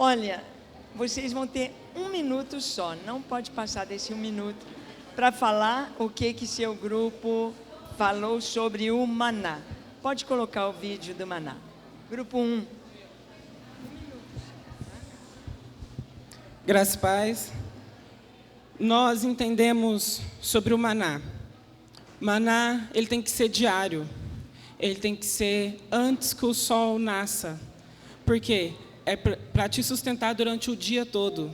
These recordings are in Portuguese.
Olha, vocês vão ter 1 minuto só, não pode passar desse 1 minuto, para falar o que seu grupo falou sobre o maná. Pode colocar o vídeo do maná. Grupo 1. Graças e paz. Nós entendemos sobre o maná. Maná, ele tem que ser diário. Ele tem que ser antes que o sol nasça. Por quê? É para te sustentar durante o dia todo.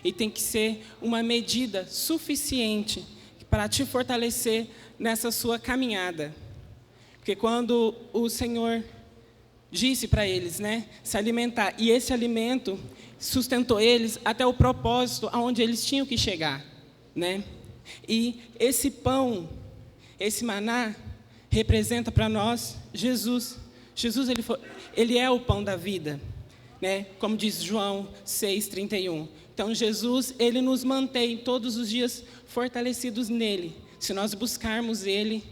E tem que ser uma medida suficiente para te fortalecer nessa sua caminhada. Porque quando o Senhor disse para eles, se alimentar, e esse alimento sustentou eles até o propósito aonde eles tinham que chegar, E esse pão, esse maná, representa para nós Jesus. Jesus, ele é o pão da vida, Como diz João 6,31. Então, Jesus, ele nos mantém todos os dias fortalecidos nele, se nós buscarmos ele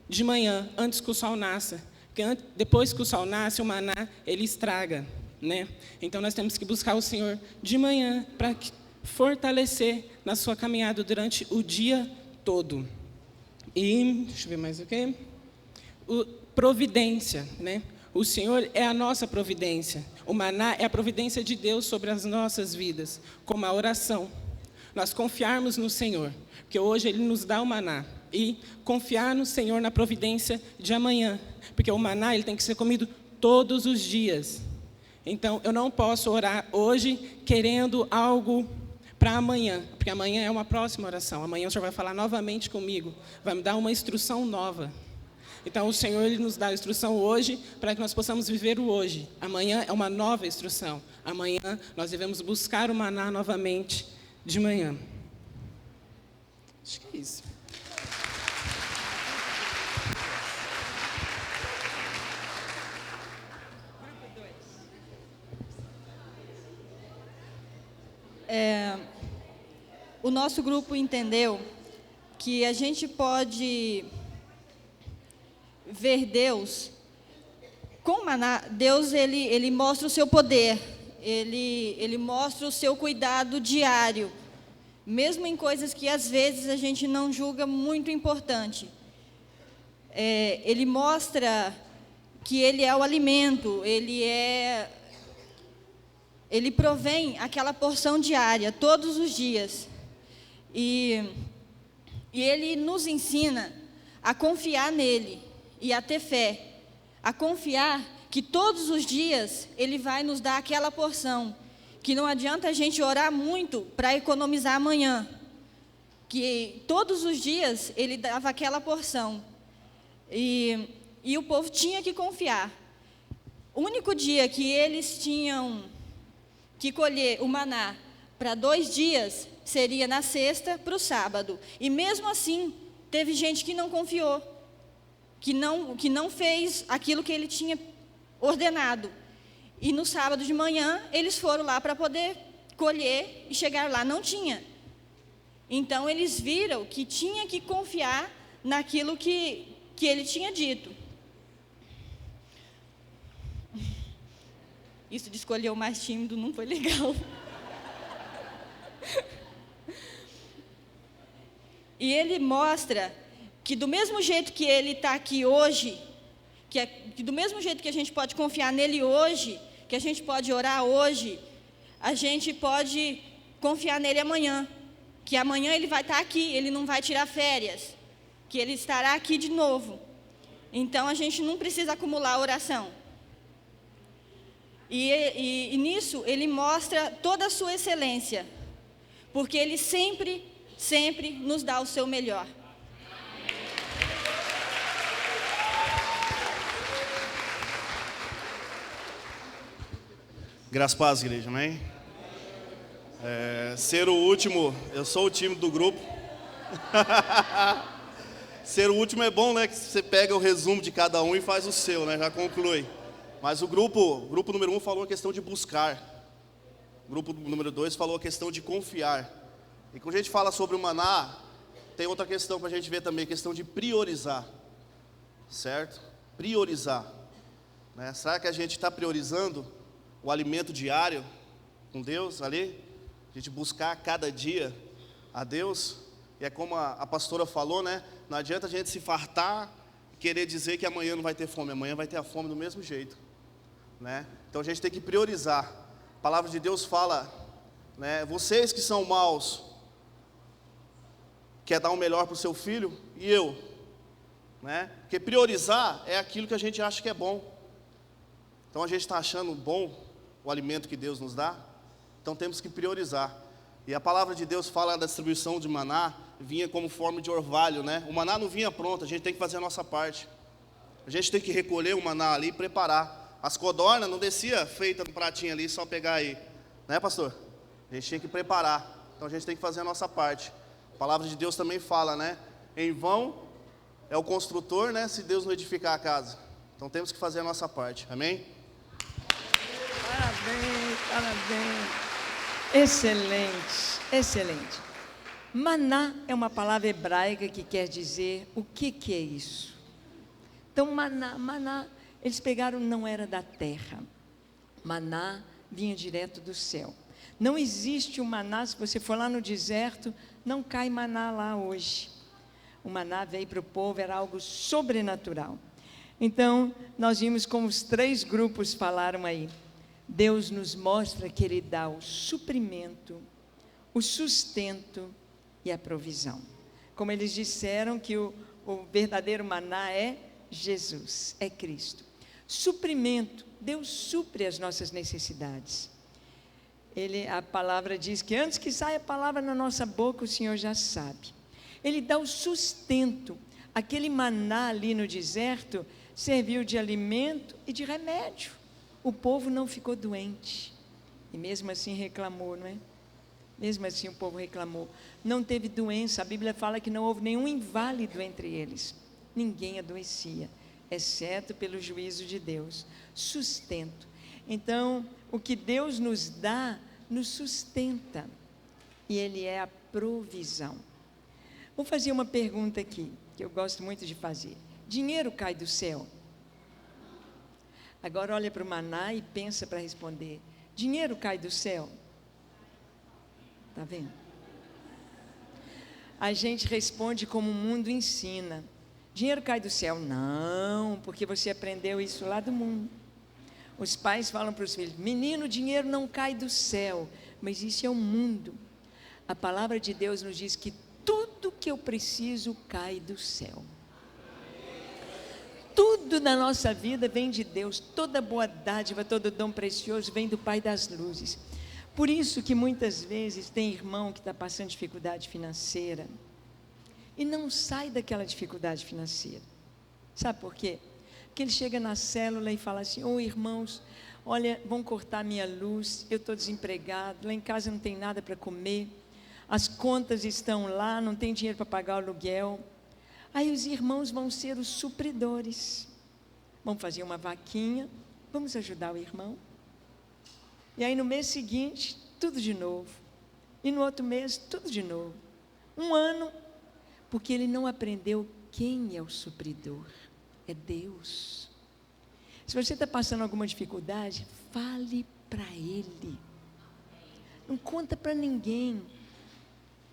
de manhã, antes que o sol nasça. Porque depois que o sol nasce, o maná, ele estraga, Então, nós temos que buscar o Senhor de manhã para fortalecer na sua caminhada durante o dia todo. E, deixa eu ver mais o quê? Providência, O Senhor é a nossa providência. O maná é a providência de Deus sobre as nossas vidas, como a oração. Nós confiarmos no Senhor, porque hoje Ele nos dá o maná. E confiar no Senhor na providência de amanhã, porque o maná ele tem que ser comido todos os dias. Então, eu não posso orar hoje querendo algo para amanhã, porque amanhã é uma próxima oração. Amanhã o Senhor vai falar novamente comigo, vai me dar uma instrução nova. Então, o Senhor ele nos dá a instrução hoje para que nós possamos viver o hoje. Amanhã é uma nova instrução. Amanhã nós devemos buscar o maná novamente de manhã. Acho que é isso. O nosso grupo entendeu que a gente pode ver Deus com maná. Deus ele mostra o seu poder, ele mostra o seu cuidado diário, mesmo em coisas que às vezes a gente não julga muito importante. Ele mostra que ele é o alimento, ele provém aquela porção diária, todos os dias. E ele nos ensina a confiar nele e a ter fé. A confiar que todos os dias ele vai nos dar aquela porção. Que não adianta a gente orar muito para economizar amanhã. Que todos os dias ele dava aquela porção. E o povo tinha que confiar. O único dia que eles tinham que colher o maná para 2 dias seria na sexta para o sábado. E mesmo assim, teve gente que não confiou, que não fez aquilo que ele tinha ordenado. E no sábado de manhã, eles foram lá para poder colher e chegar lá, não tinha. Então, eles viram que tinha que confiar naquilo que ele tinha dito. Isso de escolher o mais tímido não foi legal. E ele mostra que do mesmo jeito que ele está aqui hoje, que do mesmo jeito que a gente pode confiar nele hoje, que a gente pode orar hoje, a gente pode confiar nele amanhã. Que amanhã ele vai estar aqui, ele não vai tirar férias, que ele estará aqui de novo. Então a gente não precisa acumular oração. E nisso ele mostra toda a sua excelência, porque ele sempre nos dá o seu melhor. Graças a paz, igreja, amém? Ser o último, eu sou o time do grupo. Ser o último é bom, que você pega o resumo de cada um e faz o seu, já conclui. Mas o grupo número 1 falou a questão de buscar. O grupo número 2 falou a questão de confiar. E quando a gente fala sobre o maná, tem outra questão para a gente ver também, a questão de priorizar. Certo? Priorizar. Será que a gente está priorizando o alimento diário? com Deus ali, a gente buscar cada dia a Deus. E é como a pastora falou, né? Não adianta a gente se fartar e querer dizer que amanhã não vai ter fome. Amanhã vai ter a fome do mesmo jeito, né? Então a gente tem que priorizar. A palavra de Deus fala, né? Vocês que são maus, quer dar o melhor para o seu filho, e eu, né? Porque priorizar é aquilo que a gente acha que é bom. Então a gente está achando bom o alimento que Deus nos dá, então temos que priorizar. E a palavra de Deus fala da distribuição de maná, vinha como forma de orvalho, né? O maná não vinha pronto, a gente tem que fazer a nossa parte. A gente tem que recolher o maná ali e preparar. As codornas não descia feita no pratinho ali, só pegar aí, né, pastor? A gente tinha que preparar, então a gente tem que fazer a nossa parte. A palavra de Deus também fala, né? Em vão é o construtor, né? Se Deus não edificar a casa. Então temos que fazer a nossa parte, amém? Parabéns, parabéns. Excelente, excelente. Maná é uma palavra hebraica que quer dizer o que é isso. Então maná, eles pegaram, não era da terra. Maná vinha direto do céu. Não existe o maná, se você for lá no deserto, não cai maná lá hoje. O maná veio para o povo, era algo sobrenatural. Então, nós vimos como os 3 grupos falaram aí. Deus nos mostra que Ele dá o suprimento, o sustento e a provisão. Como eles disseram que o verdadeiro maná é Jesus, é Cristo. Suprimento, Deus supre as nossas necessidades. A palavra diz que antes que saia a palavra na nossa boca, o Senhor já sabe. Ele dá o sustento. Aquele maná ali no deserto serviu de alimento e de remédio. O povo não ficou doente. E mesmo assim reclamou, não é? Mesmo assim o povo reclamou. Não teve doença. A Bíblia fala que não houve nenhum inválido entre eles. Ninguém adoecia, exceto pelo juízo de Deus. Sustento. Então, o que Deus nos dá, nos sustenta. E Ele é a provisão. Vou fazer uma pergunta aqui, que eu gosto muito de fazer. Dinheiro cai do céu? Agora olha para o maná e pensa para responder. Dinheiro cai do céu? Está vendo? A gente responde como o mundo ensina. Dinheiro cai do céu? Não, porque você aprendeu isso lá do mundo. Os pais falam para os filhos, menino, dinheiro não cai do céu. Mas isso é o mundo. A palavra de Deus nos diz que tudo que eu preciso cai do céu. Tudo na nossa vida vem de Deus, toda boa dádiva, todo dom precioso vem do Pai das luzes. Por isso que muitas vezes tem irmão que está passando dificuldade financeira e não sai daquela dificuldade financeira. Sabe por quê? Porque ele chega na célula e fala assim, irmãos, olha, vão cortar minha luz, eu estou desempregado, lá em casa não tem nada para comer, as contas estão lá, não tem dinheiro para pagar o aluguel. Aí os irmãos vão ser os supridores. Vamos fazer uma vaquinha, vamos ajudar o irmão. E aí no mês seguinte, tudo de novo. E no outro mês, tudo de novo. Um ano, porque ele não aprendeu quem é o supridor. É Deus. Se você está passando alguma dificuldade, fale para Ele. Não conta para ninguém.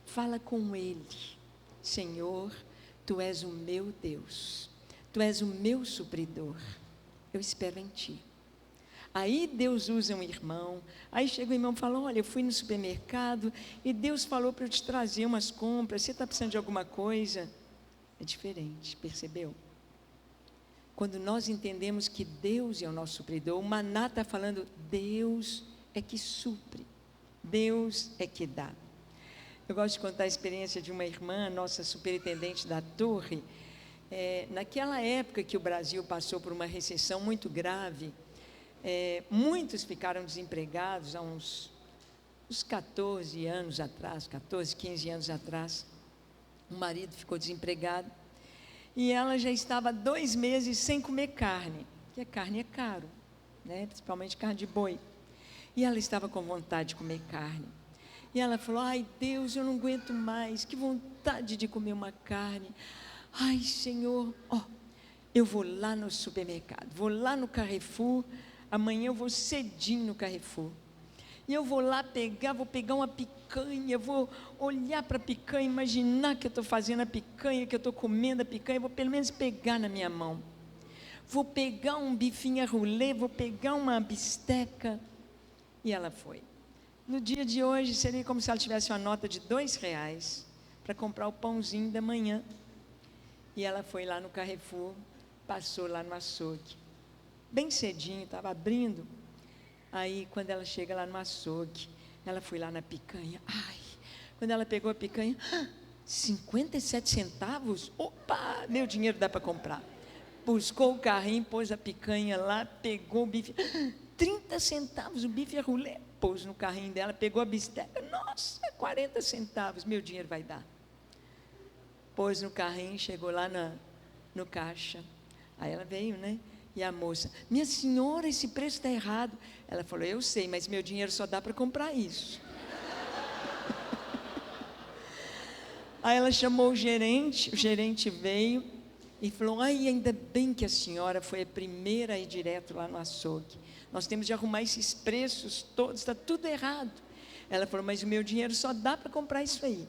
Fala com Ele. Senhor, Tu és o meu Deus, Tu és o meu supridor, eu espero em Ti. Aí Deus usa um irmão, aí chega o irmão e fala, olha, eu fui no supermercado e Deus falou para eu te trazer umas compras, você está precisando de alguma coisa? É diferente, percebeu? Quando nós entendemos que Deus é o nosso supridor, o maná está falando, Deus é que supre, Deus é que dá. Eu gosto de contar a experiência de uma irmã, nossa superintendente da torre. Naquela época que o Brasil passou por uma recessão muito grave, muitos ficaram desempregados há uns 14 anos atrás, 14, 15 anos atrás. O marido ficou desempregado e ela já estava 2 meses sem comer carne, porque a carne é caro, né? Principalmente carne de boi. E ela estava com vontade de comer carne. E ela falou, ai Deus, eu não aguento mais, que vontade de comer uma carne. Ai Senhor, eu vou lá no supermercado, vou lá no Carrefour, amanhã eu vou cedinho no Carrefour. E eu vou lá pegar, vou pegar uma picanha, vou olhar para a picanha, imaginar que eu estou fazendo a picanha, que eu estou comendo a picanha, vou pelo menos pegar na minha mão. Vou pegar um bifinho a rolê, vou pegar uma bisteca. E ela foi. No dia de hoje, seria como se ela tivesse uma nota de R$2 para comprar o pãozinho da manhã. E ela foi lá no Carrefour, passou lá no açougue. Bem cedinho, estava abrindo. Aí, quando ela chega lá no açougue, ela foi lá na picanha. Ai, quando ela pegou a picanha, 57 centavos? Opa, meu dinheiro dá para comprar. Buscou o carrinho, pôs a picanha lá, pegou o bife. 30 centavos o bife a rolê. Pôs no carrinho dela, pegou a bisteca. Nossa, 40 centavos, meu dinheiro vai dar. Pôs no carrinho, chegou lá no caixa. Aí ela veio, né? E a moça, minha senhora, esse preço está errado. Ela falou, eu sei, mas meu dinheiro só dá para comprar isso. Aí ela chamou o gerente veio e falou, ai, ainda bem que a senhora foi a primeira a ir direto lá no açougue. Nós temos de arrumar esses preços todos, está tudo errado. Ela falou, mas o meu dinheiro só dá para comprar isso aí.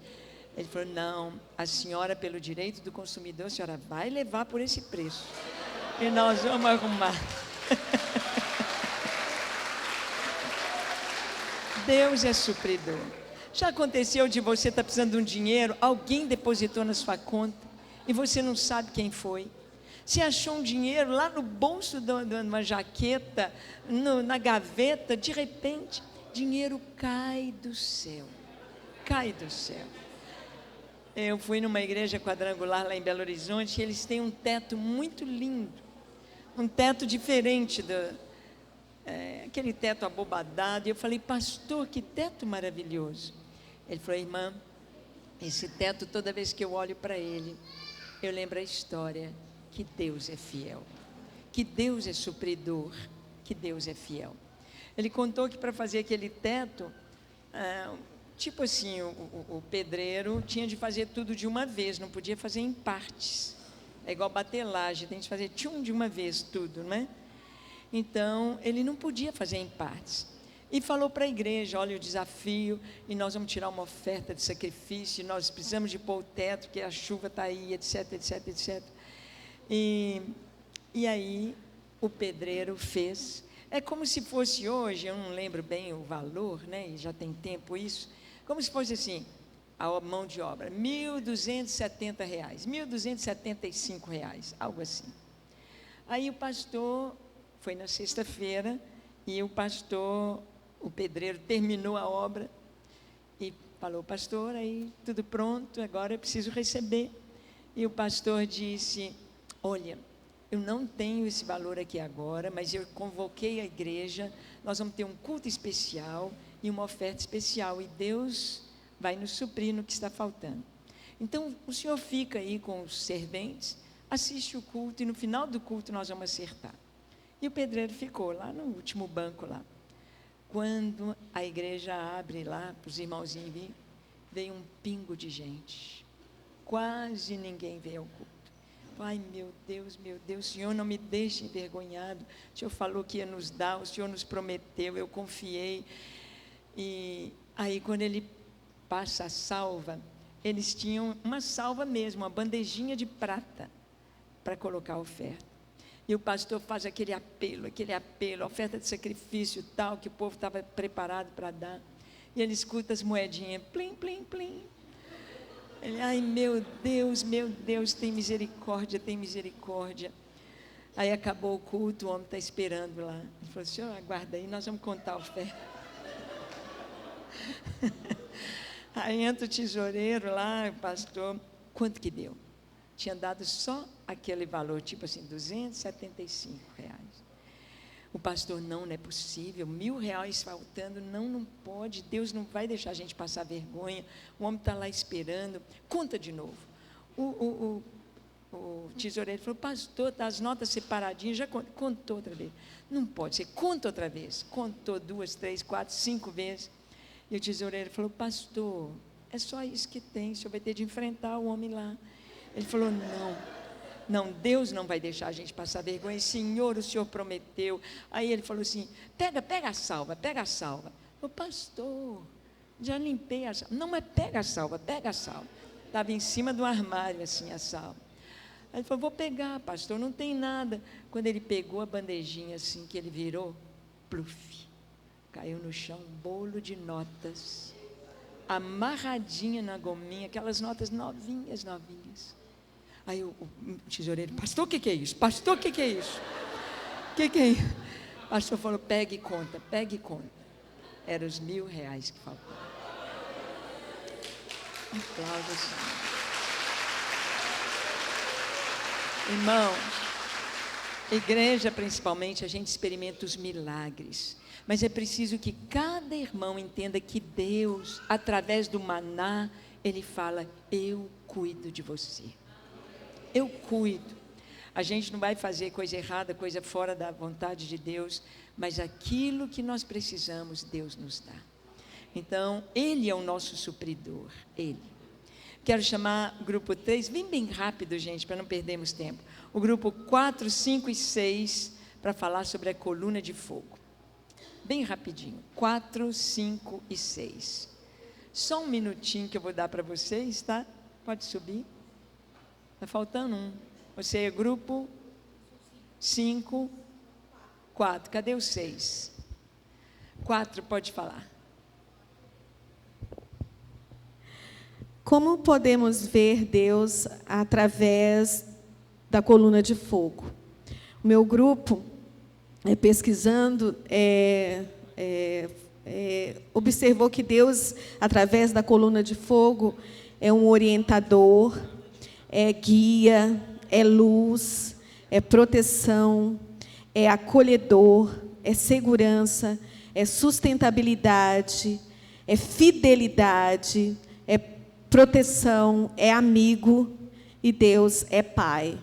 Ele falou, não, a senhora, pelo direito do consumidor, a senhora vai levar por esse preço. E nós vamos arrumar. Deus é supridor. Já aconteceu de você estar precisando de um dinheiro, alguém depositou na sua conta e você não sabe quem foi? Você achou um dinheiro lá no bolso de uma jaqueta, na gaveta, de repente, dinheiro cai do céu. Cai do céu. Eu fui numa igreja quadrangular lá em Belo Horizonte e eles têm um teto muito lindo. Um teto diferente aquele teto abobadado. E eu falei, pastor, que teto maravilhoso. Ele falou, irmã, esse teto, toda vez que eu olho para ele, eu lembro a história que Deus é fiel, que Deus é supridor, que Deus é fiel. Ele contou que para fazer aquele teto, tipo assim, o pedreiro tinha de fazer tudo de uma vez, não podia fazer em partes. É igual bater laje, tem que fazer tchum de uma vez tudo, não é? Então, ele não podia fazer em partes. E falou para a igreja, olha o desafio, e nós vamos tirar uma oferta de sacrifício, nós precisamos de pôr o teto, porque a chuva está aí, etc, etc, etc. E aí, o pedreiro fez. É como se fosse hoje, eu não lembro bem o valor, né? E já tem tempo isso, como se fosse assim, a mão de obra, R$1.270, R$1.275, algo assim. Aí o pastor, foi na sexta-feira, e o pedreiro terminou a obra, e falou, pastor, aí tudo pronto, agora eu preciso receber. E o pastor disse, olha, eu não tenho esse valor aqui agora, mas eu convoquei a igreja, nós vamos ter um culto especial e uma oferta especial, e Deus vai nos suprir no que está faltando. Então, o senhor fica aí com os serventes, assiste o culto, e no final do culto nós vamos acertar. E o pedreiro ficou lá no último banco lá. Quando a igreja abre lá, para os irmãozinhos virem, veio um pingo de gente. Quase ninguém veio ao culto. Ai, meu Deus, o Senhor não me deixe envergonhado. O Senhor falou que ia nos dar, o Senhor nos prometeu, eu confiei. E aí, quando ele passa a salva, eles tinham uma salva mesmo, uma bandejinha de prata para colocar a oferta. E o pastor faz aquele apelo, oferta de sacrifício tal, que o povo estava preparado para dar. E ele escuta as moedinhas, plim, plim, plim. Ele, ai, meu Deus, tem misericórdia, tem misericórdia. Aí acabou o culto, o homem está esperando lá. Ele falou, senhor, aguarda aí, nós vamos contar a oferta. Aí entra o tesoureiro lá, o pastor, quanto que deu? Tinha dado só aquele valor, tipo assim, R$275. O pastor, não é possível, R$1.000 faltando, não pode, Deus não vai deixar a gente passar vergonha, o homem está lá esperando, conta de novo. O tesoureiro falou, pastor, tá as notas separadinhas, já contou outra vez. Não pode ser, conta outra vez. Contou 2, 3, 4, 5 vezes. E o tesoureiro falou, pastor, é só isso que tem, o senhor vai ter de enfrentar o homem lá. Ele falou, não, Deus não vai deixar a gente passar vergonha, Senhor, o Senhor prometeu. Aí ele falou assim, pega a salva. Ô pastor, já limpei a salva. Não, mas pega a salva, pega a salva. Estava em cima do armário, assim, a salva. Aí ele falou, vou pegar, pastor, não tem nada. Quando ele pegou a bandejinha, assim, que ele virou, pluf, caiu no chão um bolo de notas, amarradinha na gominha, aquelas notas novinhas, novinhas. Aí o tesoureiro, pastor, o que é isso? Pastor, o que é isso? O que é isso? O pastor falou, pegue e conta, pegue e conta. Eram os R$1.000 que faltavam. Aplausos. Irmão, igreja principalmente, a gente experimenta os milagres. Mas é preciso que cada irmão entenda que Deus, através do maná, Ele fala, eu cuido de você. Eu cuido. A gente não vai fazer coisa errada, coisa fora da vontade de Deus, mas aquilo que nós precisamos, Deus nos dá. Então, Ele é o nosso supridor, Ele. Quero chamar o grupo 3, bem rápido, gente, para não perdermos tempo. O grupo 4, 5 e 6, para falar sobre a coluna de fogo. Bem rapidinho, 4, 5 e 6. Só um minutinho que eu vou dar para vocês, tá? Pode subir. Está faltando um. Você é grupo 5, 4. Cadê o 6? 4, pode falar. Como podemos ver Deus através da coluna de fogo? O meu grupo, pesquisando, observou que Deus, através da coluna de fogo, é um orientador, é guia, é luz, é proteção, é acolhedor, é segurança, é sustentabilidade, é fidelidade, é proteção, é amigo e Deus é Pai.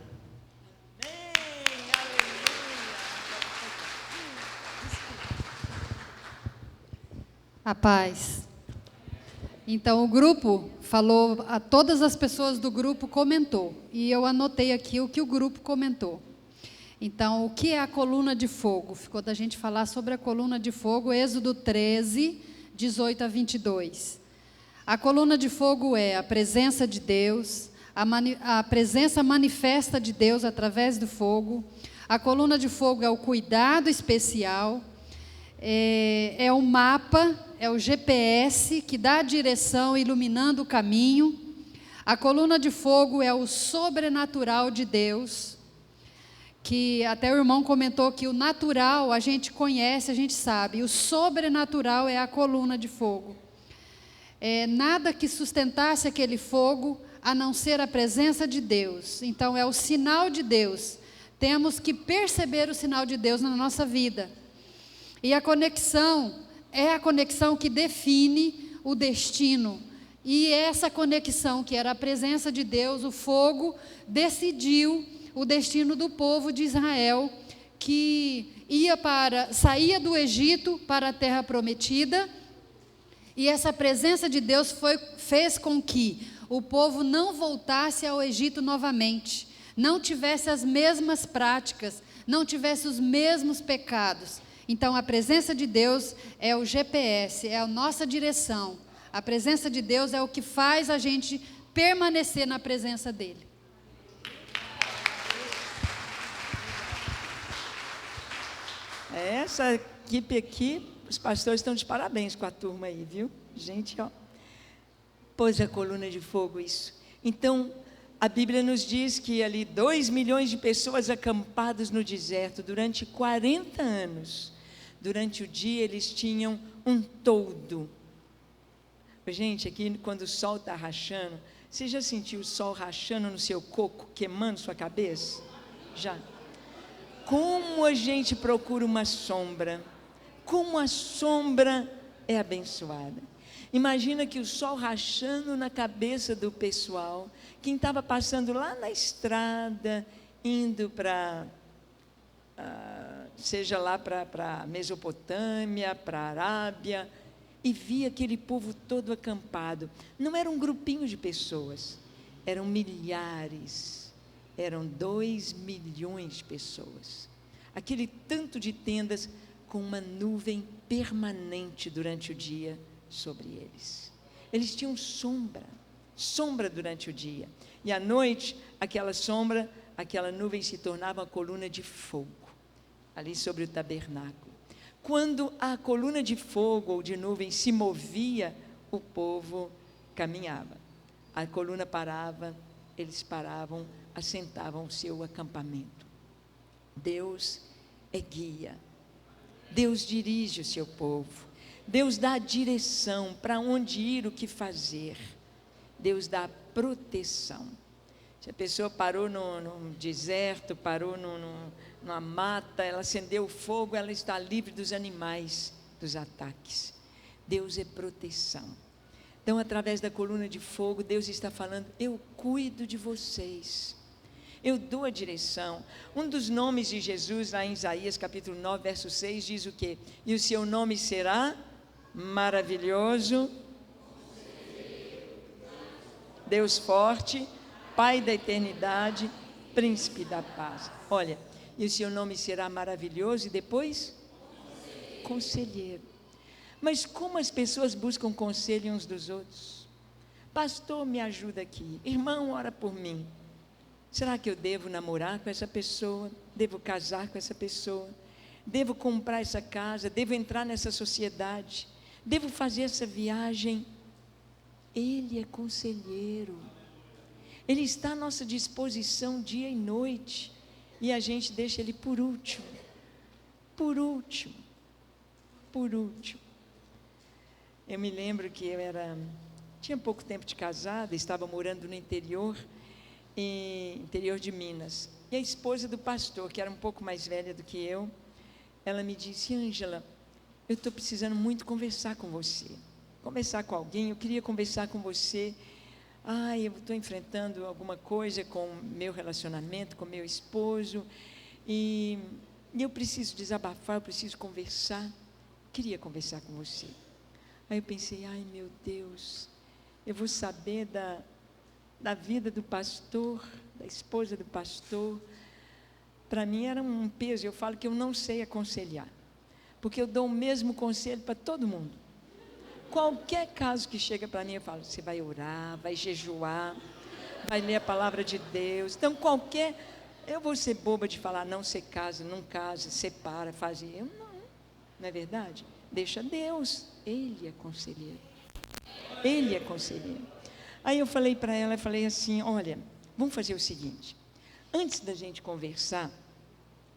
A paz. Então, o grupo falou, a todas as pessoas do grupo comentou, e eu anotei aqui o que o grupo comentou. Então, o que é a coluna de fogo? Ficou da gente falar sobre a coluna de fogo, Êxodo 13, 18 a 22. A coluna de fogo é a presença de Deus, a presença manifesta de Deus através do fogo. A coluna de fogo é o cuidado especial, é o mapa, é o GPS que dá a direção iluminando o caminho. A coluna de fogo é o sobrenatural de Deus, que até o irmão comentou que o natural a gente conhece, a gente sabe, o sobrenatural é a coluna de fogo. Nada que sustentasse aquele fogo a não ser a presença de Deus. Então é o sinal de Deus. Temos que perceber o sinal de Deus na nossa vida. E a conexão é a conexão que define o destino. E essa conexão, que era a presença de Deus, o fogo, decidiu o destino do povo de Israel, que saía do Egito para a terra prometida. E essa presença de Deus fez com que o povo não voltasse ao Egito novamente, não tivesse as mesmas práticas, não tivesse os mesmos pecados. Então, a presença de Deus é o GPS, é a nossa direção. A presença de Deus é o que faz a gente permanecer na presença dEle. Essa equipe aqui, os pastores estão de parabéns com a turma aí, viu? Gente, ó, pôs a coluna de fogo isso. Então, a Bíblia nos diz que ali 2 milhões de pessoas acampadas no deserto durante 40 anos. Durante o dia eles tinham um toldo. Gente, aqui quando o sol está rachando, você já sentiu o sol rachando no seu coco, queimando sua cabeça? Já. Como a gente procura uma sombra, como a sombra é abençoada. Imagina que o sol rachando na cabeça do pessoal, quem estava passando lá na estrada, indo para, seja lá para a Mesopotâmia, para a Arábia, e via aquele povo todo acampado. Não era um grupinho de pessoas, eram milhares, eram 2 milhões de pessoas. Aquele tanto de tendas com uma nuvem permanente durante o dia sobre eles. Eles tinham sombra durante o dia. E à noite, aquela sombra, aquela nuvem se tornava uma coluna de fogo, ali sobre o tabernáculo. Quando a coluna de fogo ou de nuvem se movia, o povo caminhava. A coluna parava, eles paravam, assentavam o seu acampamento. Deus é guia. Deus dirige o seu povo. Deus dá a direção para onde ir, o que fazer. Deus dá proteção. Se a pessoa parou no deserto, parou numa mata, ela acendeu o fogo, ela está livre dos animais, dos ataques. Deus é proteção. Então, através da coluna de fogo, Deus está falando: eu cuido de vocês. Eu dou a direção. Um dos nomes de Jesus, lá em Isaías capítulo 9, verso 6, diz o quê? E o seu nome será maravilhoso, Deus forte, Pai da eternidade, Príncipe da paz. Olha, e o seu nome será maravilhoso e depois? Conselheiro. Mas como as pessoas buscam conselho uns dos outros? Pastor, me ajuda aqui. Irmão, ora por mim. Será que eu devo namorar com essa pessoa? Devo casar com essa pessoa? Devo comprar essa casa? Devo entrar nessa sociedade? Devo fazer essa viagem? Ele é conselheiro. Ele está à nossa disposição dia e noite. E a gente deixa ele por último. Por último. Por último. Eu me lembro que tinha pouco tempo de casada, estava morando no interior de Minas. E a esposa do pastor, que era um pouco mais velha do que eu, ela me disse: Ângela, eu estou precisando muito conversar com você. Conversar com alguém, eu queria conversar com você. Eu estou enfrentando alguma coisa com o meu relacionamento, com meu esposo, e eu preciso desabafar, eu preciso conversar. Queria conversar com você. Aí eu pensei: ai meu Deus, eu vou saber da vida do pastor, da esposa do pastor. Para mim era um peso. Eu falo que eu não sei aconselhar, porque eu dou o mesmo conselho para todo mundo. Qualquer caso que chega para mim, eu falo: você vai orar, vai jejuar, vai ler a palavra de Deus. Então eu vou ser boba de falar: não, você casa, não casa, separa, faz. Eu não é verdade? Deixa Deus, Ele é conselheiro. Ele é conselheiro. Aí eu falei para ela, falei assim: olha, vamos fazer o seguinte, antes da gente conversar,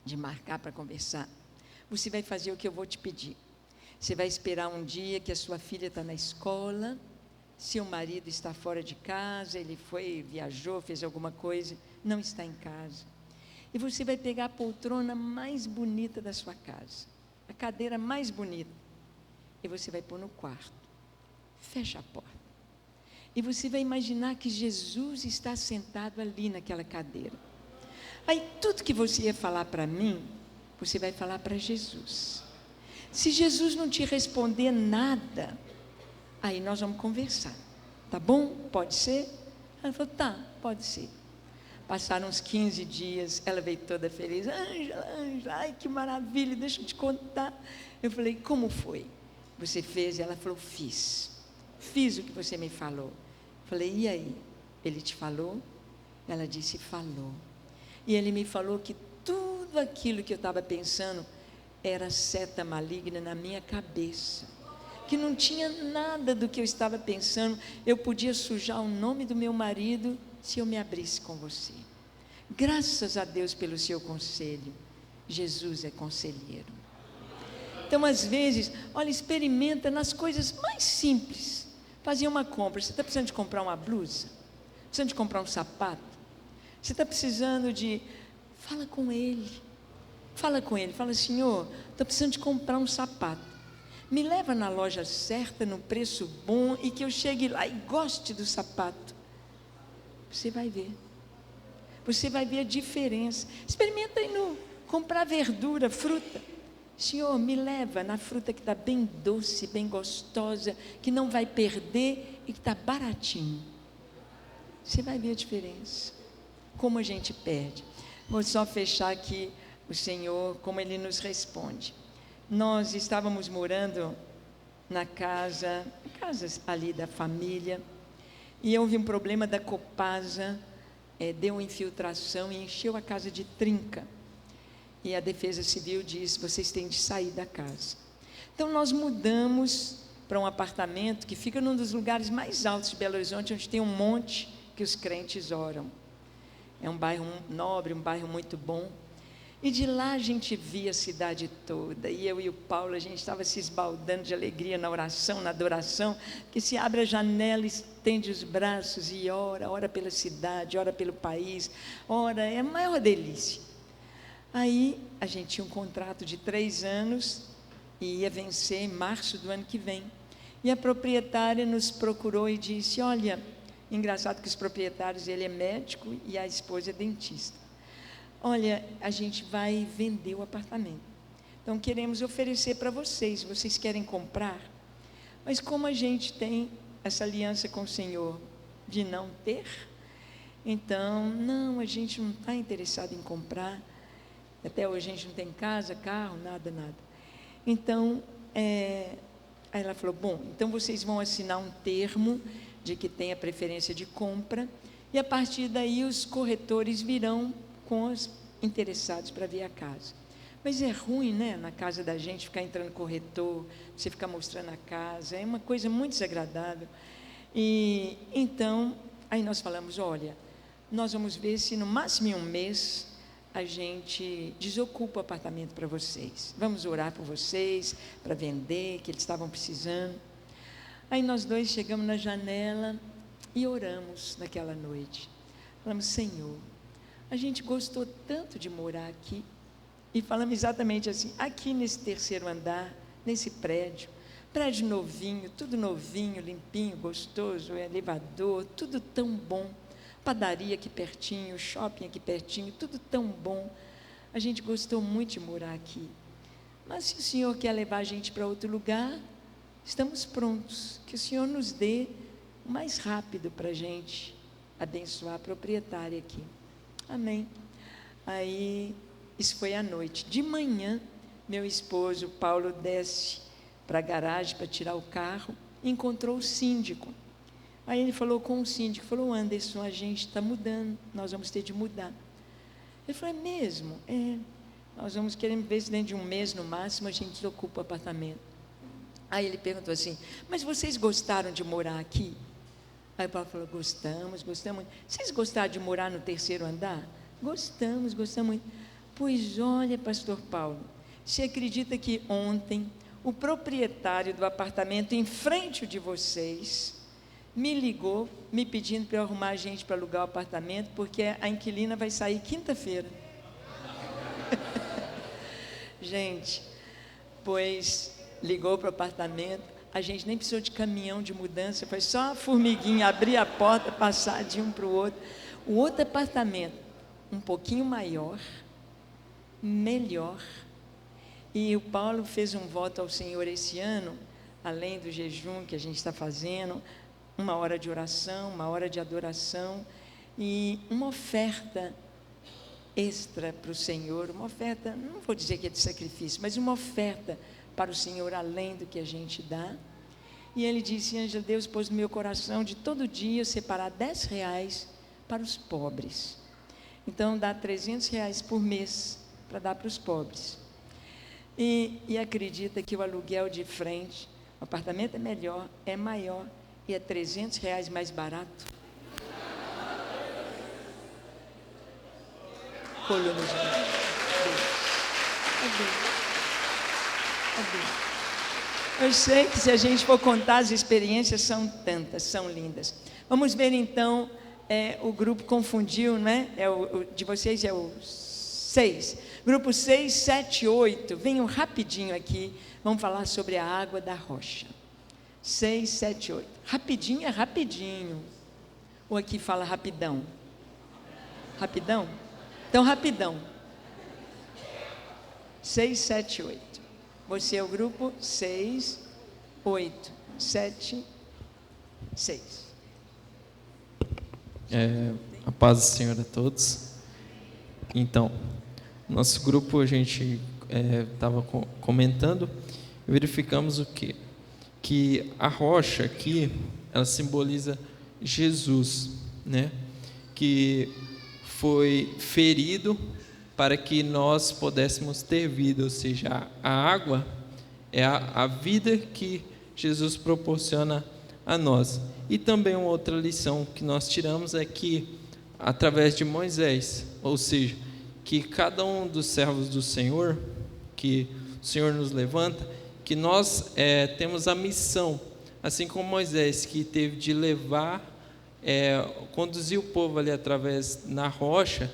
de marcar para conversar, você vai fazer o que eu vou te pedir. Você vai esperar um dia que a sua filha está na escola, seu marido está fora de casa, ele viajou, fez alguma coisa, não está em casa. E você vai pegar a poltrona mais bonita da sua casa, a cadeira mais bonita, e você vai pôr no quarto. Fecha a porta. E você vai imaginar que Jesus está sentado ali naquela cadeira. Aí tudo que você ia falar para mim, você vai falar para Jesus. Se Jesus não te responder nada, aí nós vamos conversar. Tá bom? Pode ser? Ela falou: tá, pode ser. Passaram uns 15 dias, ela veio toda feliz. Ângela, ai que maravilha, deixa eu te contar. Eu falei: como foi? Você fez? Ela falou: fiz o que você me falou. Eu falei: e aí? Ele te falou? Ela disse: falou. E ele me falou que tudo aquilo que eu estava pensando era seta maligna na minha cabeça, que não tinha nada do que eu estava pensando. Eu podia sujar o nome do meu marido se eu me abrisse com você. Graças a Deus pelo seu conselho. Jesus é conselheiro. Então, às vezes, olha, experimenta nas coisas mais simples. Fazer uma compra. Você está precisando de comprar uma blusa? Precisando de comprar um sapato? Você está precisando de... Fala com ele. Fala com ele. Fala: Senhor, estou precisando de comprar um sapato. Me leva na loja certa, no preço bom, e que eu chegue lá e goste do sapato. Você vai ver. Você vai ver a diferença. Experimenta aí comprar verdura, fruta. Senhor, me leva na fruta que está bem doce, bem gostosa, que não vai perder e que está baratinho. Você vai ver a diferença. Como a gente perde. Vou só fechar aqui o Senhor, como Ele nos responde. nós estávamos morando na casa ali da família, e houve um problema da Copasa, deu infiltração e encheu a casa de trinca. E a Defesa Civil disse: vocês têm de sair da casa. Então nós mudamos para um apartamento que fica num dos lugares mais altos de Belo Horizonte, onde tem um monte que os crentes oram. É um bairro nobre, um bairro muito bom. E de lá a gente via a cidade toda, e eu e o Paulo, a gente estava se esbaldando de alegria na oração, na adoração, que se abre a janela, estende os braços e ora pela cidade, ora pelo país, é a maior delícia. Aí a gente tinha um contrato de 3 anos, e ia vencer em março do ano que vem, e a proprietária nos procurou e disse: olha, engraçado que os proprietários, ele é médico e a esposa é dentista. Olha, a gente vai vender o apartamento. Então, queremos oferecer para vocês. Vocês querem comprar? Mas como a gente tem essa aliança com o Senhor de não ter, então, não, a gente não está interessado em comprar. Até hoje a gente não tem casa, carro, nada. Então, aí ela falou: bom, então vocês vão assinar um termo de que tem a preferência de compra, e a partir daí os corretores virão com os interessados para ver a casa. Mas é ruim, né, na casa da gente, ficar entrando corretor, você ficar mostrando a casa, é uma coisa muito desagradável. E então, aí nós falamos: olha, nós vamos ver se no máximo em um mês a gente desocupa o apartamento para vocês. Vamos orar por vocês, para vender, que eles estavam precisando. Aí nós dois chegamos na janela e oramos naquela noite. Falamos: Senhor, a gente gostou tanto de morar aqui, e falamos exatamente assim, aqui nesse 3º andar, nesse prédio novinho, tudo novinho, limpinho, gostoso, elevador, tudo tão bom, padaria aqui pertinho, shopping aqui pertinho, tudo tão bom, a gente gostou muito de morar aqui, mas se o Senhor quer levar a gente para outro lugar, estamos prontos, que o Senhor nos dê o mais rápido para a gente abençoar a proprietária aqui. Amém. Aí, isso foi à noite. De manhã, meu esposo, Paulo, desce para a garagem para tirar o carro, e encontrou o síndico. Aí ele falou com o síndico, falou: Anderson, a gente está mudando, nós vamos ter de mudar. Ele falou: é mesmo? Nós vamos querer ver se dentro de um mês, no máximo, a gente desocupa o apartamento. Aí ele perguntou assim: mas vocês gostaram de morar aqui? Aí o Paulo falou: gostamos muito. Vocês gostaram de morar no 3º andar? Gostamos muito. Pois olha, pastor Paulo, você acredita que ontem o proprietário do apartamento em frente ao de vocês me ligou, me pedindo para eu arrumar gente para alugar o apartamento, porque a inquilina vai sair quinta-feira. Gente, pois ligou para o apartamento, a gente nem precisou de caminhão de mudança, foi só a formiguinha abrir a porta, passar de um para o outro. O outro apartamento, um pouquinho maior, melhor, e o Paulo fez um voto ao Senhor esse ano, além do jejum que a gente está fazendo, 1 hora de oração, 1 hora de adoração, e uma oferta extra para o Senhor, uma oferta, não vou dizer que é de sacrifício, mas uma oferta para o Senhor, além do que a gente dá. E ele disse: Ângela, Deus pôs no meu coração de todo dia separar R$10 para os pobres. Então dá R$300 por mês para dar para os pobres. E acredita que o aluguel de frente, o apartamento é melhor, é maior e é R$300 mais barato. Coluna, gente. Eu sei que se a gente for contar as experiências, são tantas, são lindas. Vamos ver então, o grupo confundiu, né? O de vocês é o 6. Grupo 6, 7, 8. Venham rapidinho aqui, vamos falar sobre a água da rocha. 6, 7, 8. Rapidinho é rapidinho. Ou aqui fala rapidão? Rapidão? Então, rapidão. 6, 7, 8. Você é o grupo 6, 8, 7, 6. A paz do Senhor a todos. Então, nosso grupo, a gente estava comentando, verificamos o quê? Que a rocha aqui, ela simboliza Jesus, né? Que foi ferido para que nós pudéssemos ter vida, ou seja, a água é a vida que Jesus proporciona a nós. E também uma outra lição que nós tiramos é que, através de Moisés, ou seja, que cada um dos servos do Senhor, que o Senhor nos levanta, que nós temos a missão, assim como Moisés, que teve de levar, conduzir o povo ali através na rocha,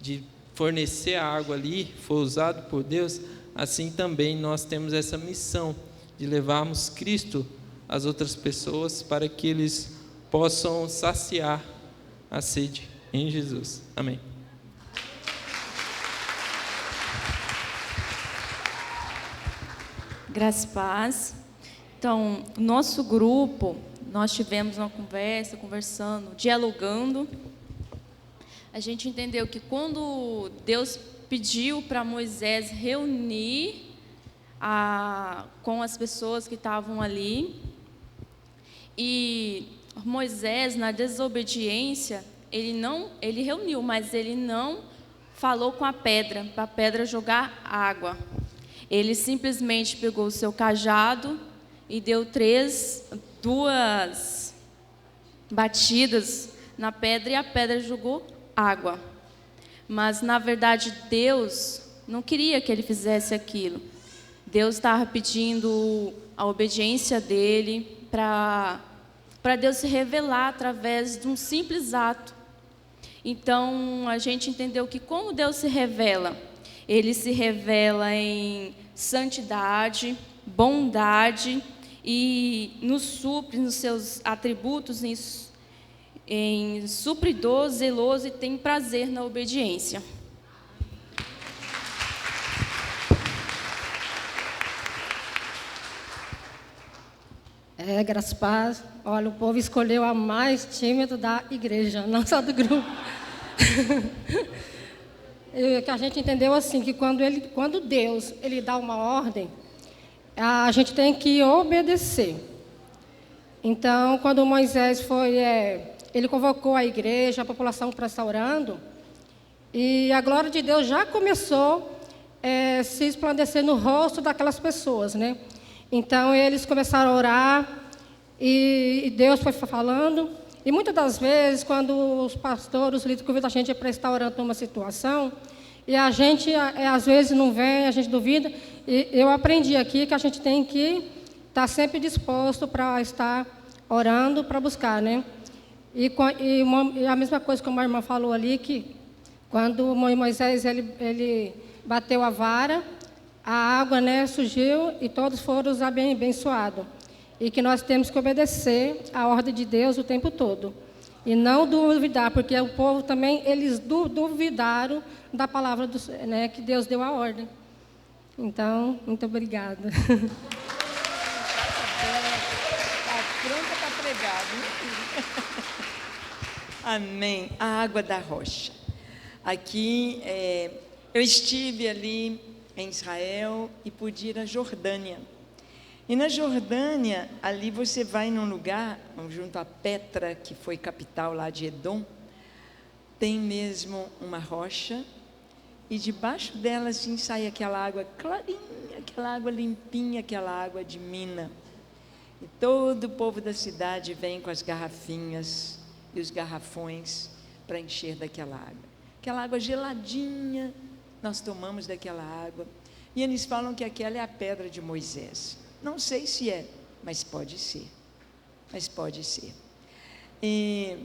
de fornecer a água ali, foi usado por Deus, assim também nós temos essa missão de levarmos Cristo às outras pessoas para que eles possam saciar a sede em Jesus. Amém. Graças e paz. Então, nosso grupo, nós tivemos uma conversa, conversando, dialogando. A gente entendeu que quando Deus pediu para Moisés reunir com as pessoas que estavam ali, e Moisés, na desobediência, ele reuniu, mas ele não falou com a pedra, para a pedra jogar água. Ele simplesmente pegou o seu cajado e deu duas batidas na pedra, e a pedra jogou água. Mas, na verdade, Deus não queria que ele fizesse aquilo. Deus estava pedindo a obediência dele para Deus se revelar através de um simples ato. Então, a gente entendeu que como Deus se revela, Ele se revela em santidade, bondade, e nos supre nos seus atributos, em supridor, zeloso, e tem prazer na obediência. Graças a Paz. Olha, o povo escolheu a mais tímida da igreja, não só do grupo. Que a gente entendeu assim, que quando Deus ele dá uma ordem, a gente tem que obedecer. Então, quando Moisés ele convocou a igreja, a população para estar orando, e a glória de Deus já começou a se esplandecer no rosto daquelas pessoas, né? Então, eles começaram a orar, e Deus foi falando. E muitas das vezes, quando os pastores, os líderes convidam a gente para estar orando numa situação, e a gente, às vezes, não vem, a gente duvida, e eu aprendi aqui que a gente tem que estar sempre disposto para estar orando, para buscar, né? E a mesma coisa que a irmã falou ali, que quando Moisés ele bateu a vara, a água, né, surgiu e todos foram abençoados. E que nós temos que obedecer à ordem de Deus o tempo todo. E não duvidar, porque o povo também, eles duvidaram da palavra, né, que Deus deu a ordem. Então, muito obrigada. Está pronta para pregar, viu? Amém. A água da rocha. Aqui, eu estive ali em Israel e pude ir à Jordânia. E na Jordânia, ali você vai num lugar, junto a Petra, que foi capital lá de Edom, tem mesmo uma rocha, e debaixo dela assim sai aquela água clarinha, aquela água limpinha, aquela água de mina. E todo o povo da cidade vem com as garrafinhas e os garrafões para encher daquela água. Aquela água geladinha, nós tomamos daquela água. E eles falam que aquela é a pedra de Moisés. Não sei se é, mas pode ser. Mas pode ser. E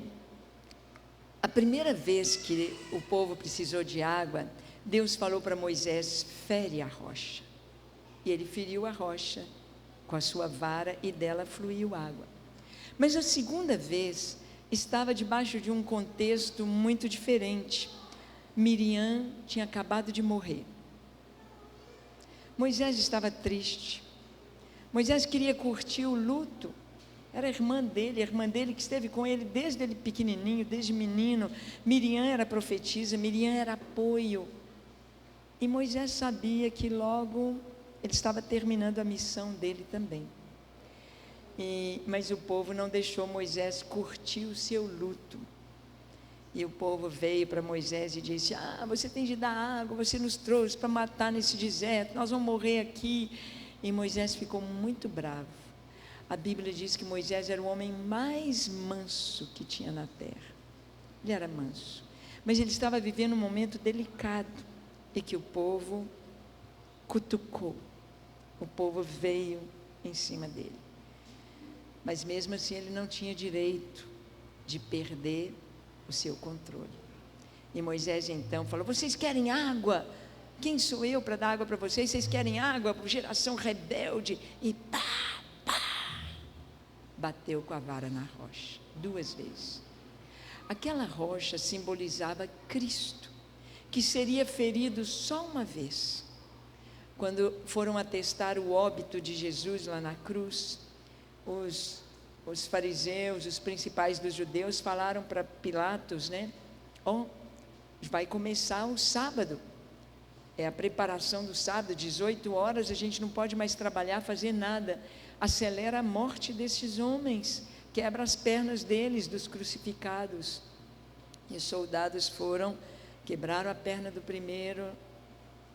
a primeira vez que o povo precisou de água, Deus falou para Moisés: fere a rocha. E ele feriu a rocha com a sua vara e dela fluiu água. Mas a segunda vez estava debaixo de um contexto muito diferente. Miriam tinha acabado de morrer. Moisés estava triste. Moisés queria curtir o luto. Era a irmã dele que esteve com ele desde ele pequenininho, desde menino. Miriam era profetisa, Miriam era apoio. E Moisés sabia que logo ele estava terminando a missão dele também. Mas o povo não deixou Moisés curtir o seu luto. E o povo veio para Moisés e disse: você tem de dar água, você nos trouxe para matar nesse deserto, nós vamos morrer aqui. E Moisés ficou muito bravo. A Bíblia diz que Moisés era o homem mais manso que tinha na terra. Ele era manso, mas ele estava vivendo um momento delicado, e que o povo cutucou, o povo veio em cima dele. Mas mesmo assim ele não tinha direito de perder o seu controle. E Moisés então falou: vocês querem água? Quem sou eu para dar água para vocês? Vocês querem água? Geração rebelde. E bateu com a vara na rocha 2 vezes. Aquela rocha simbolizava Cristo, que seria ferido só uma vez. Quando foram atestar o óbito de Jesus lá na cruz, os fariseus, os principais dos judeus, falaram para Pilatos, né? Vai começar o sábado, é a preparação do sábado, 18 horas, a gente não pode mais trabalhar, fazer nada, acelera a morte desses homens, quebra as pernas deles, dos crucificados. E os soldados foram, quebraram a perna do primeiro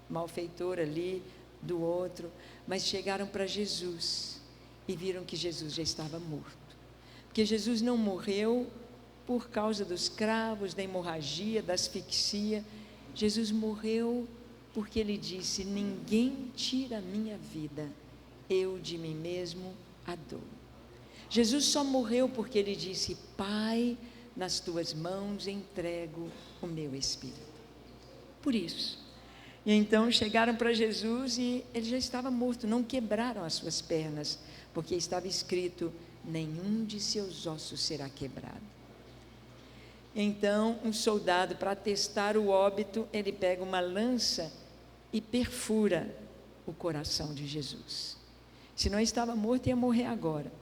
malfeitor ali, do outro, mas chegaram para Jesus e viram que Jesus já estava morto, porque Jesus não morreu por causa dos cravos, da hemorragia, da asfixia. Jesus morreu porque ele disse: ninguém tira a minha vida, eu de mim mesmo a dou. Jesus só morreu porque ele disse: Pai, nas tuas mãos entrego o meu espírito. Por isso. E então chegaram para Jesus e ele já estava morto, não quebraram as suas pernas, porque estava escrito: nenhum de seus ossos será quebrado. Então um soldado, para atestar o óbito, ele pega uma lança e perfura o coração de Jesus. Se não estava morto, ia morrer agora.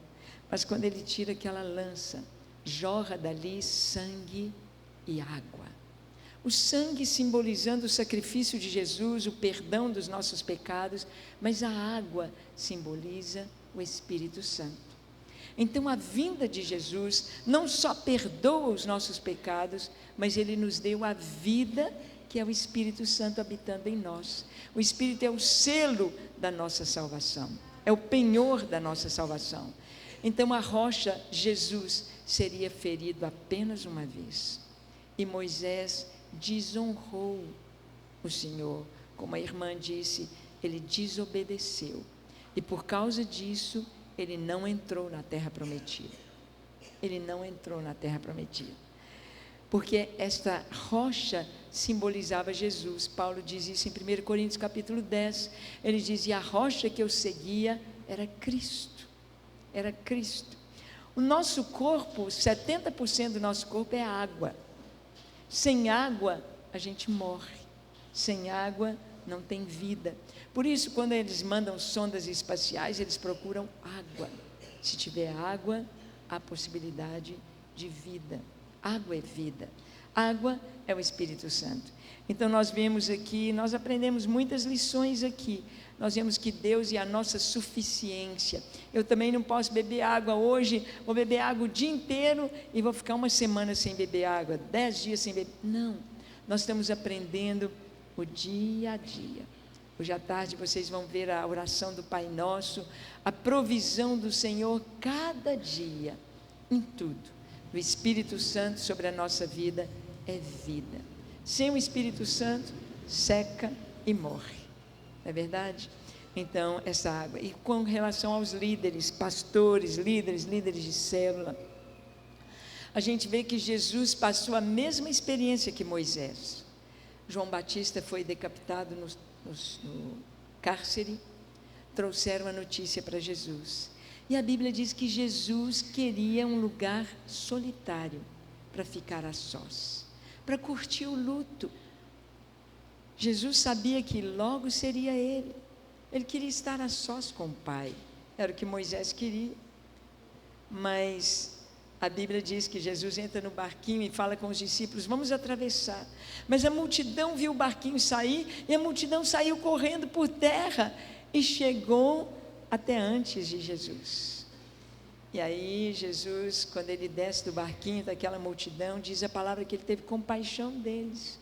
Mas quando ele tira aquela lança, jorra dali sangue e água. O sangue simbolizando o sacrifício de Jesus, o perdão dos nossos pecados, mas a água simboliza o Espírito Santo. Então a vinda de Jesus não só perdoa os nossos pecados, mas ele nos deu a vida, que é o Espírito Santo habitando em nós. O Espírito é o selo da nossa salvação, é o penhor da nossa salvação. Então a rocha, Jesus, seria ferido apenas uma vez. E Moisés desonrou o Senhor, como a irmã disse, ele desobedeceu. E por causa disso, ele não entrou na terra prometida. Ele não entrou na terra prometida. Porque esta rocha simbolizava Jesus. Paulo diz isso em 1 Coríntios capítulo 10. Ele diz: e a rocha que eu seguia era Cristo. Era Cristo. O nosso corpo, 70% do nosso corpo é água. Sem água, a gente morre. Sem água, não tem vida. Por isso, quando eles mandam sondas espaciais, eles procuram água. Se tiver água, há possibilidade de vida. Água é vida. Água é o Espírito Santo. Então nós vemos aqui, nós aprendemos muitas lições aqui. Nós vemos que Deus é a nossa suficiência. Eu também não posso beber água hoje, vou beber água o dia inteiro e vou ficar uma semana sem beber água, 10 dias sem beber. Não, nós estamos aprendendo o dia a dia. Hoje à tarde vocês vão ver a oração do Pai Nosso, a provisão do Senhor cada dia, em tudo. O Espírito Santo sobre a nossa vida é vida. Sem o Espírito Santo, seca e morre. Não é verdade? Então, essa água. E com relação aos líderes, pastores, líderes de célula, a gente vê que Jesus passou a mesma experiência que Moisés. João Batista foi decapitado no cárcere, trouxeram a notícia para Jesus. E a Bíblia diz que Jesus queria um lugar solitário para ficar a sós, para curtir o luto. Jesus sabia que logo seria ele. Ele queria estar a sós com o Pai. Era o que Moisés queria. Mas A Bíblia diz que Jesus entra no barquinho e fala com os discípulos, vamos atravessar. Mas a multidão viu o barquinho sair e a multidão saiu correndo por terra e chegou até antes de Jesus. E aí Jesus, quando ele desce do barquinho daquela multidão, diz a palavra que ele teve compaixão deles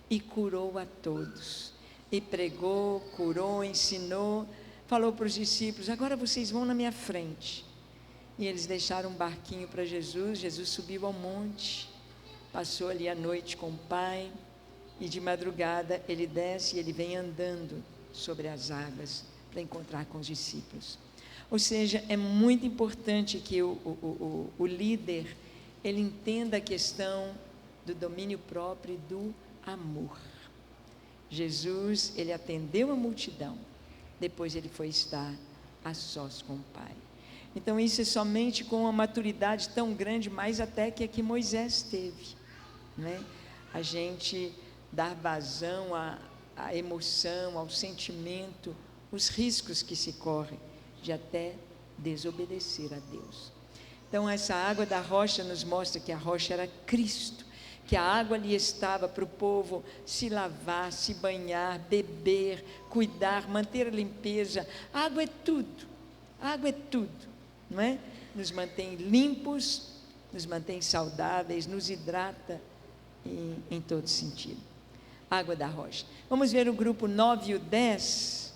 e curou a todos. E pregou, curou, ensinou, falou para os discípulos, agora vocês vão na minha frente. E eles deixaram um barquinho para Jesus, Jesus subiu ao monte, passou ali a noite com o Pai, e de madrugada ele desce e ele vem andando sobre as águas para encontrar com os discípulos. Ou seja, é muito importante que o líder, ele entenda a questão do domínio próprio e do amor. Jesus, ele atendeu a multidão, depois ele foi estar a sós com o Pai. Então isso é somente com uma maturidade tão grande, mais até que a que Moisés teve, né? A gente dar vazão à emoção, ao sentimento, os riscos que se correm de até desobedecer a Deus. Então essa água da rocha nos mostra que a rocha era Cristo, que a água ali estava para o povo se lavar, se banhar, beber, cuidar, manter a limpeza. A água é tudo, a água é tudo, não é? Nos mantém limpos, nos mantém saudáveis, nos hidrata em todo sentido. Água da rocha. Vamos ver o grupo 9 e o 10.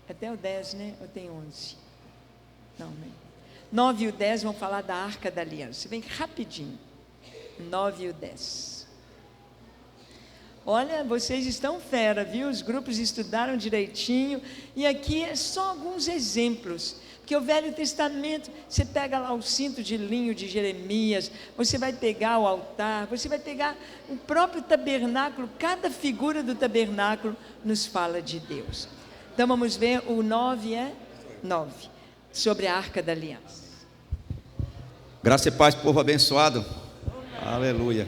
Até o 10, né? Ou tem 11? Não, né? 9 e o 10 vão falar da Arca da Aliança. Vem rapidinho. 9 e o 10. Olha, vocês estão fera, viu? Os grupos estudaram direitinho. E aqui é só alguns exemplos. Porque o Velho Testamento, você pega lá o cinto de linho de Jeremias, você vai pegar o altar, você vai pegar o próprio tabernáculo, cada figura do tabernáculo nos fala de Deus. Então vamos ver, o 9 é 9, sobre a Arca da Aliança. Graça e paz, povo abençoado. Aleluia.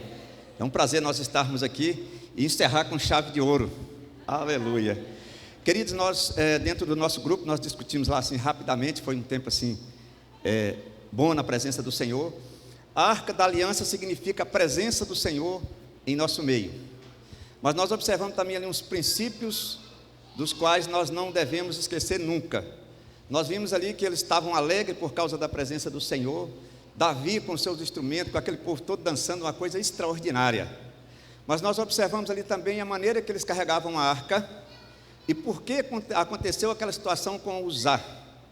É um prazer nós estarmos aqui e encerrar com chave de ouro. Aleluia. Queridos, nós, dentro do nosso grupo, nós discutimos lá assim rapidamente, foi um tempo assim, bom na presença do Senhor. A Arca da Aliança significa a presença do Senhor em nosso meio. Mas nós observamos também ali uns princípios dos quais nós não devemos esquecer nunca. Nós vimos ali que eles estavam alegres por causa da presença do Senhor, Davi com seus instrumentos, com aquele povo todo dançando, uma coisa extraordinária. Mas nós observamos ali também a maneira que eles carregavam a arca, e por que aconteceu aquela situação com Uzá.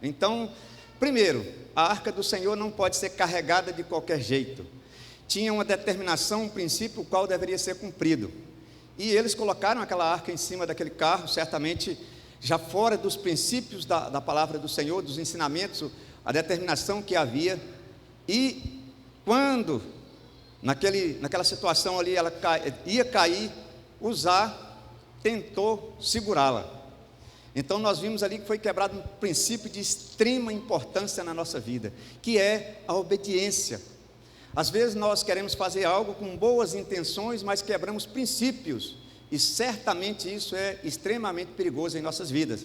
Então, primeiro, a arca do Senhor não pode ser carregada de qualquer jeito. Tinha uma determinação, um princípio, o qual deveria ser cumprido. E eles colocaram aquela arca em cima daquele carro, certamente já fora dos princípios da palavra do Senhor, dos ensinamentos, a determinação que havia. E quando, naquela situação ali, ela ia cair, Uzá tentou segurá-la. Então nós vimos ali que foi quebrado um princípio de extrema importância na nossa vida, que é a obediência. Às vezes nós queremos fazer algo com boas intenções, mas quebramos princípios, e certamente isso é extremamente perigoso em nossas vidas.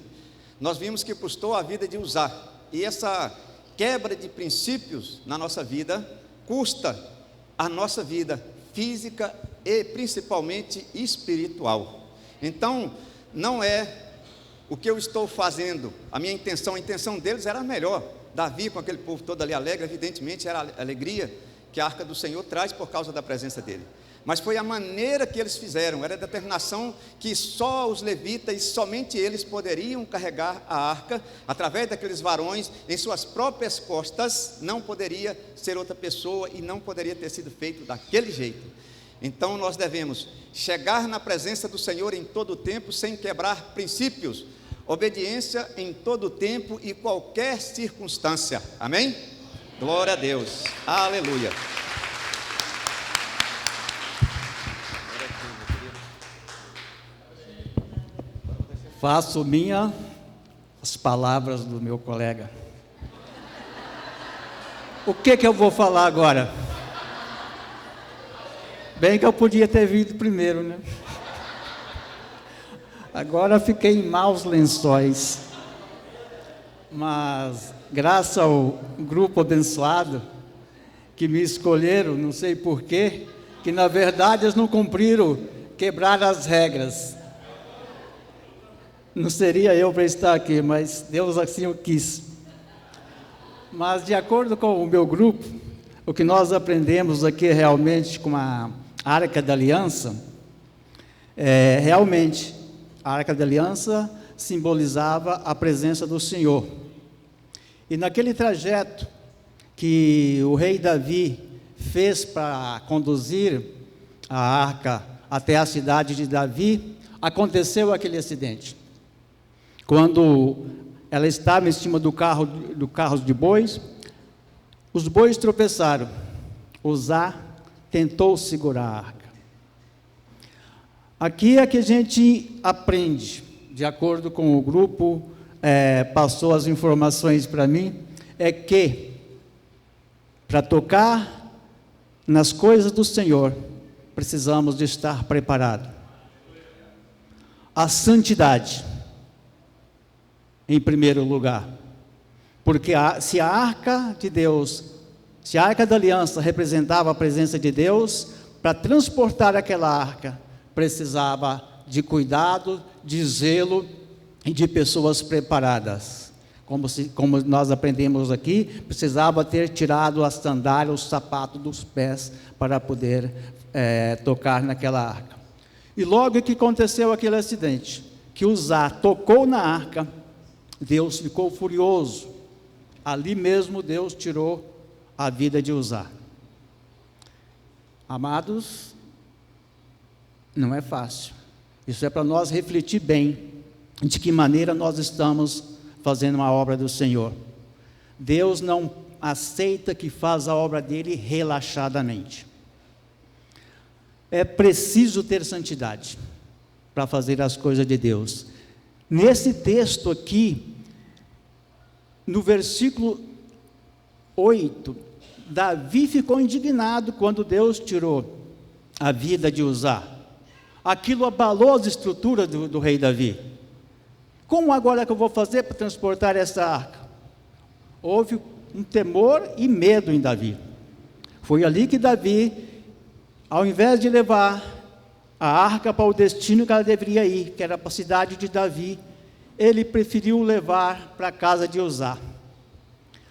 Nós vimos que custou a vida de Uzá, e essa quebra de princípios na nossa vida custa a nossa vida física e principalmente espiritual. Então, não é o que eu estou fazendo, a minha intenção, a intenção deles era melhor. Davi com aquele povo todo ali alegre, evidentemente era a alegria que a arca do Senhor traz por causa da presença dele. Mas foi a maneira que eles fizeram, era a determinação que só os levitas e somente eles poderiam carregar a arca, através daqueles varões, em suas próprias costas, não poderia ser outra pessoa e não poderia ter sido feito daquele jeito. Então nós devemos chegar na presença do Senhor em todo o tempo, sem quebrar princípios, obediência em todo o tempo e qualquer circunstância, amém? Glória a Deus, aleluia. Faço minha as palavras do meu colega. O que eu vou falar agora? Bem que eu podia ter vindo primeiro, né? Agora fiquei em maus lençóis. Mas, graças ao grupo abençoado, que me escolheram, não sei porquê, que na verdade eles não cumpriram, quebraram as regras. Não seria eu para estar aqui, mas Deus assim o quis. Mas de acordo com o meu grupo, o que nós aprendemos aqui realmente com a Arca da Aliança, realmente, a Arca da Aliança simbolizava a presença do Senhor. E naquele trajeto que o rei Davi fez para conduzir a arca até a cidade de Davi, aconteceu aquele acidente. Quando ela estava em cima do carro de bois, os bois tropeçaram. Uzá tentou segurar a arca. Aqui é que a gente aprende, de acordo com o grupo, passou as informações para mim, é que para tocar nas coisas do Senhor, precisamos de estar preparados. A santidade, em primeiro lugar, porque se a arca de Deus, se a arca da aliança representava a presença de Deus, para transportar aquela arca, precisava de cuidado, de zelo e de pessoas preparadas. Como nós aprendemos aqui, precisava ter tirado as sandálias, os sapatos dos pés, para poder tocar naquela arca. E logo que aconteceu aquele acidente, que Uzá tocou na arca, Deus ficou furioso. Ali mesmo Deus tirou a vida de Uzá. Amados, não é fácil. Isso é para nós refletir bem de que maneira nós estamos fazendo uma obra do Senhor. Deus não aceita que faz a obra dele relaxadamente. É preciso ter santidade para fazer as coisas de Deus. Nesse texto aqui, no versículo 8, Davi ficou indignado quando Deus tirou a vida de Uzá. Aquilo abalou as estruturas do rei Davi. Como agora que eu vou fazer para transportar essa arca? Houve um temor e medo em Davi. Foi ali que Davi, ao invés de levar a arca para o destino que ela deveria ir, que era para a cidade de Davi, ele preferiu levar para a casa de Uzá.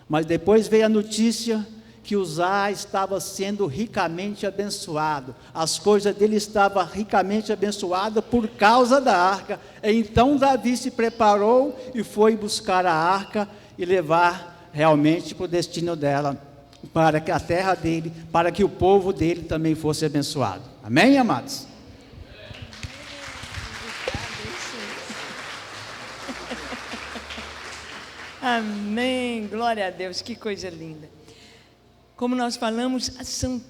Mas depois veio a notícia que Uzá estava sendo ricamente abençoado, as coisas dele estavam ricamente abençoadas por causa da arca. Então Davi se preparou e foi buscar a arca e levar realmente para o destino dela, para que a terra dele, para que o povo dele também fosse abençoado. Amém, amados? Amém, glória a Deus, que coisa linda. Como nós falamos, são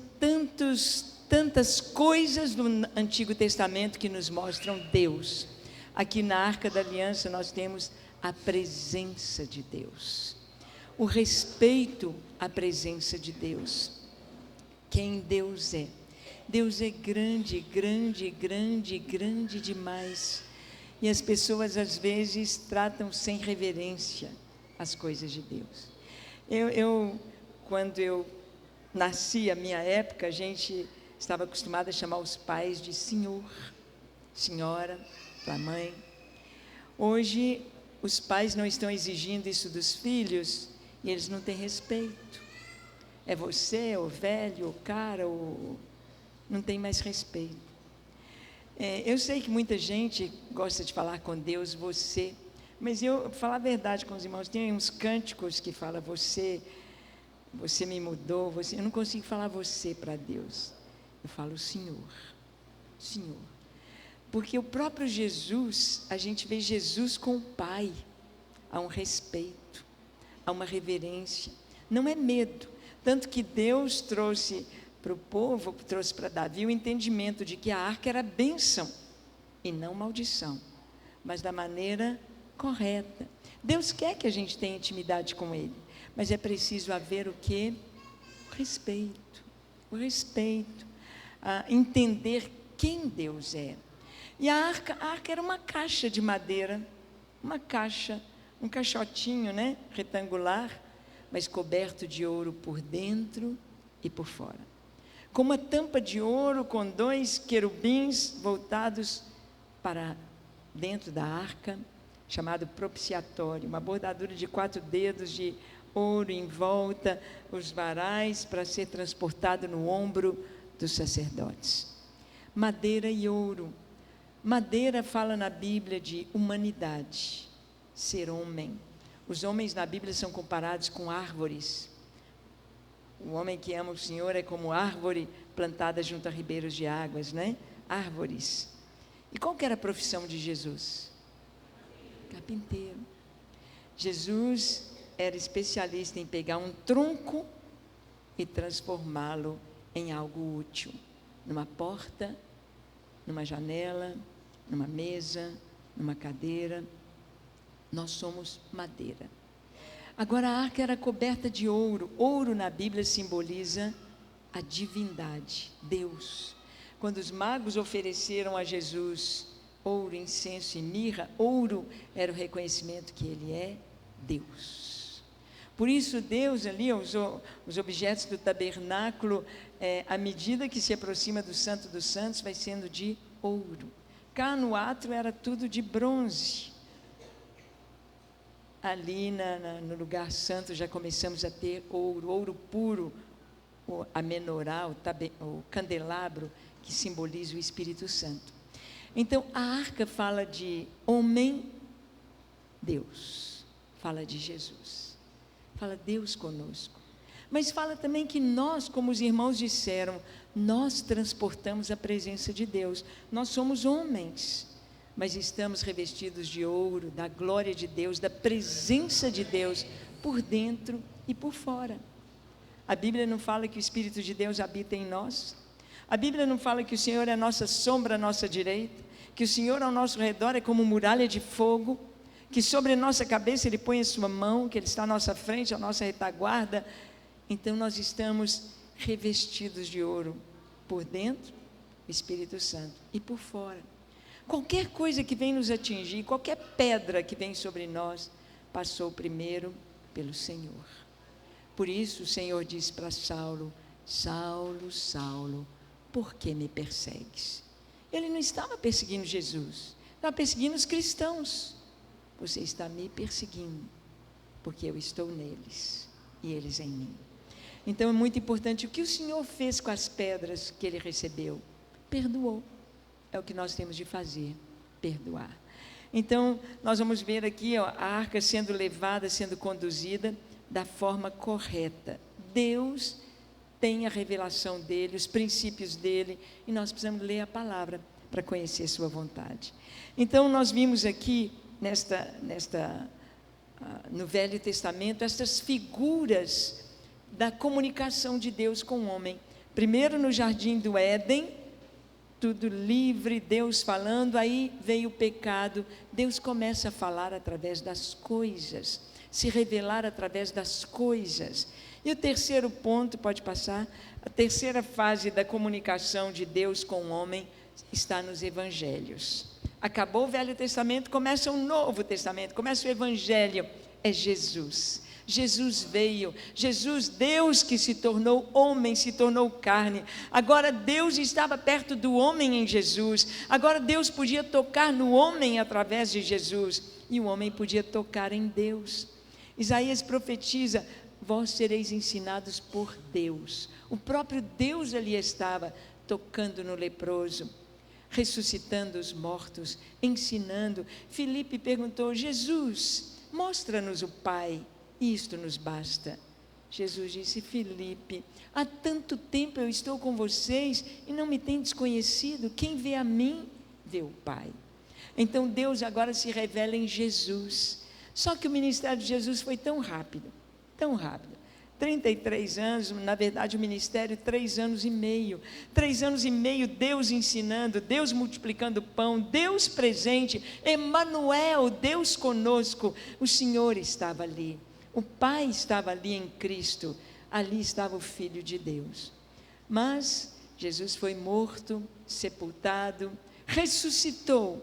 tantas coisas do Antigo Testamento que nos mostram Deus. Aqui na Arca da Aliança nós temos a presença de Deus, o respeito à presença de Deus. Quem Deus é? Deus é grande, grande, grande, grande demais. E as pessoas às vezes tratam sem reverência as coisas de Deus. Quando eu nasci, a minha época, a gente estava acostumado a chamar os pais de senhor, senhora, para mãe. Hoje, os pais não estão exigindo isso dos filhos e eles não têm respeito. É você, o velho, o cara, não tem mais respeito. Eu sei que muita gente gosta de falar com Deus, você, mas eu, falar a verdade com os irmãos, tem uns cânticos que falam você me mudou, eu não consigo falar você para Deus, eu falo Senhor, porque o próprio Jesus, a gente vê Jesus com o Pai, há um respeito, há uma reverência, não é medo, tanto que Deus trouxe para o povo, trouxe para Davi o entendimento de que a arca era bênção e não maldição, mas da maneira correta. Deus quer que a gente tenha intimidade com Ele, mas é preciso haver o quê? O respeito, entender quem Deus é. E a arca era uma caixa de madeira, um caixotinho, né, retangular, mas coberto de ouro por dentro e por fora. Com uma tampa de ouro, com 2 querubins voltados para dentro da arca, chamado propiciatório, uma bordadura de 4 dedos de ouro em volta, os varais para ser transportado no ombro dos sacerdotes. Madeira e ouro. Madeira fala na Bíblia de humanidade, ser homem. Os homens na Bíblia são comparados com árvores. O homem que ama o Senhor é como árvore plantada junto a ribeiros de águas, né? Árvores. E qual que era a profissão de Jesus? Carpinteiro. Jesus era especialista em pegar um tronco e transformá-lo em algo útil. Numa porta, numa janela, numa mesa, numa cadeira. Nós somos madeira. Agora, a arca era coberta de ouro. Ouro na Bíblia simboliza a divindade, Deus. Quando os magos ofereceram a Jesus ouro, incenso e mirra, ouro era o reconhecimento que Ele é Deus. Por isso, Deus ali usou os objetos do tabernáculo, à medida que se aproxima do Santo dos Santos, vai sendo de ouro. Cá no átrio era tudo de bronze. Ali no lugar santo já começamos a ter ouro, ouro puro, a menorá, o candelabro, que simboliza o Espírito Santo. Então, a arca fala de homem, Deus, fala de Jesus, fala Deus conosco. Mas fala também que nós, como os irmãos disseram, nós transportamos a presença de Deus. Nós somos homens, mas estamos revestidos de ouro, da glória de Deus, da presença de Deus, por dentro e por fora. A Bíblia não fala que o Espírito de Deus habita em nós? A Bíblia não fala que o Senhor é a nossa sombra à nossa direita? Que o Senhor ao nosso redor é como muralha de fogo? Que sobre a nossa cabeça Ele põe a sua mão, que Ele está à nossa frente, à nossa retaguarda? Então nós estamos revestidos de ouro, por dentro, o Espírito Santo, e por fora. Qualquer coisa que vem nos atingir, qualquer pedra que vem sobre nós, passou primeiro pelo Senhor. Por isso o Senhor disse para Saulo: Saulo, Saulo, por que me persegues? Ele não estava perseguindo Jesus, estava perseguindo os cristãos. Você está me perseguindo, porque eu estou neles e eles em mim. Então é muito importante o que o Senhor fez com as pedras que ele recebeu. Perdoou. É o que nós temos de fazer, perdoar. Então, nós vamos ver aqui a arca sendo levada, sendo conduzida da forma correta. Deus tem a revelação dele, os princípios dele, e nós precisamos ler a palavra para conhecer sua vontade. Então, nós vimos aqui, no Velho Testamento, essas figuras da comunicação de Deus com o homem. Primeiro, no jardim do Éden, tudo livre, Deus falando, aí veio o pecado, Deus começa a falar através das coisas, se revelar através das coisas. E o terceiro ponto, pode passar, a terceira fase da comunicação de Deus com o homem está nos evangelhos. Acabou o Velho Testamento, começa um Novo Testamento, começa o Evangelho, é Jesus. Jesus veio, Jesus, Deus que se tornou homem, se tornou carne. Agora Deus estava perto do homem em Jesus. Agora Deus podia tocar no homem através de Jesus, e o homem podia tocar em Deus. Isaías profetiza: vós sereis ensinados por Deus. O próprio Deus ali estava tocando no leproso, ressuscitando os mortos, ensinando. Filipe perguntou: Jesus, mostra-nos o Pai, isto nos basta. Jesus disse: Filipe, há tanto tempo eu estou com vocês e não me tendes conhecido. Quem vê a mim, vê o Pai. Então Deus agora se revela em Jesus. Só que o ministério de Jesus foi tão rápido, 33 anos, na verdade o ministério 3 anos e meio. 3 anos e meio Deus ensinando, Deus multiplicando pão, Deus presente, Emanuel, Deus conosco. O Senhor estava ali, o Pai estava ali em Cristo, ali estava o Filho de Deus. Mas Jesus foi morto, sepultado, ressuscitou,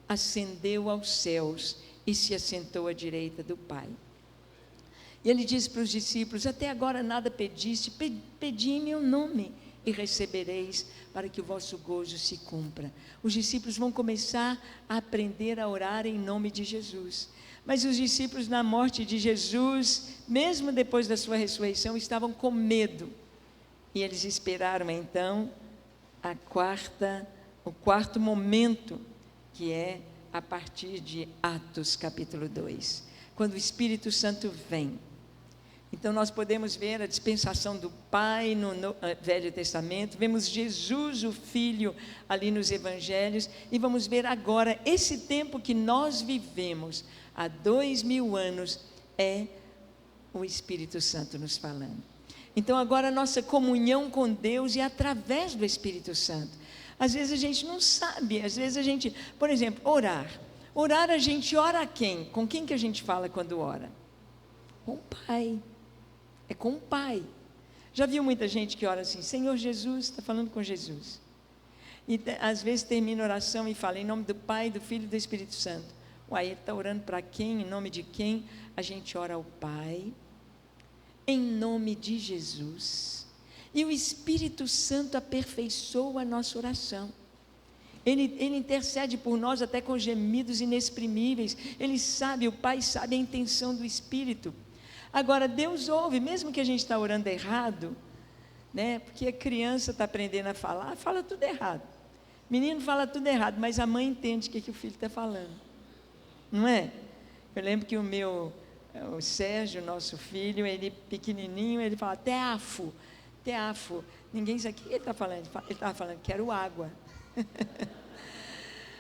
ascendeu aos céus e se assentou à direita do Pai. E ele disse para os discípulos: até agora nada pediste, pedi em meu nome e recebereis, para que o vosso gozo se cumpra. Os discípulos vão começar a aprender a orar em nome de Jesus. Mas os discípulos, na morte de Jesus, mesmo depois da sua ressurreição, estavam com medo. E eles esperaram então o quarto momento, que é a partir de Atos capítulo 2, quando o Espírito Santo vem. Então nós podemos ver a dispensação do Pai no Velho Testamento, vemos Jesus, o Filho, ali nos Evangelhos, e vamos ver agora esse tempo que nós vivemos, há 2000 anos, é o Espírito Santo nos falando. Então agora a nossa comunhão com Deus é através do Espírito Santo. Às vezes a gente não sabe, às vezes a gente, por exemplo, orar a gente ora a quem? Com quem que a gente fala quando ora? Com o Pai. É com o Pai. Já viu muita gente que ora assim: Senhor Jesus, está falando com Jesus. E às vezes termina a oração e fala em nome do Pai, do Filho e do Espírito Santo. Uai, ele está orando para quem? Em nome de quem? A gente ora ao Pai, em nome de Jesus. E o Espírito Santo aperfeiçoa a nossa oração. Ele intercede por nós até com gemidos inexprimíveis. Ele sabe, o Pai sabe a intenção do Espírito. Agora, Deus ouve, mesmo que a gente está orando errado, né? Porque a criança está aprendendo a falar, fala tudo errado. Menino fala tudo errado, mas a mãe entende o que o filho está falando. Não é? Eu lembro que o Sérgio, nosso filho, ele pequenininho, ele fala teafo. Ninguém sabe o que ele está falando. Ele estava falando, quero água.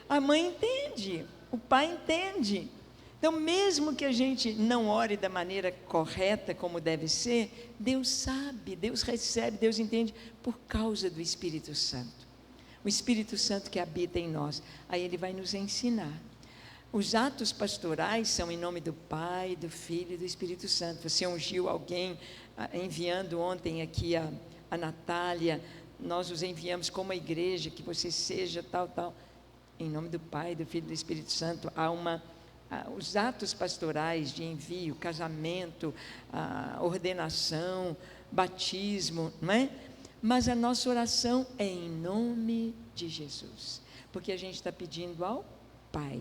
A mãe entende, o pai entende. Então, mesmo que a gente não ore da maneira correta, como deve ser, Deus sabe, Deus recebe, Deus entende, por causa do Espírito Santo. O Espírito Santo que habita em nós. Aí Ele vai nos ensinar. Os atos pastorais são em nome do Pai, do Filho e do Espírito Santo. Você ungiu alguém, enviando ontem aqui a Natália, nós os enviamos como a igreja, que você seja tal. Em nome do Pai, do Filho e do Espírito Santo, os atos pastorais de envio, casamento, ordenação, batismo, não é? Mas a nossa oração é em nome de Jesus, porque a gente está pedindo ao Pai.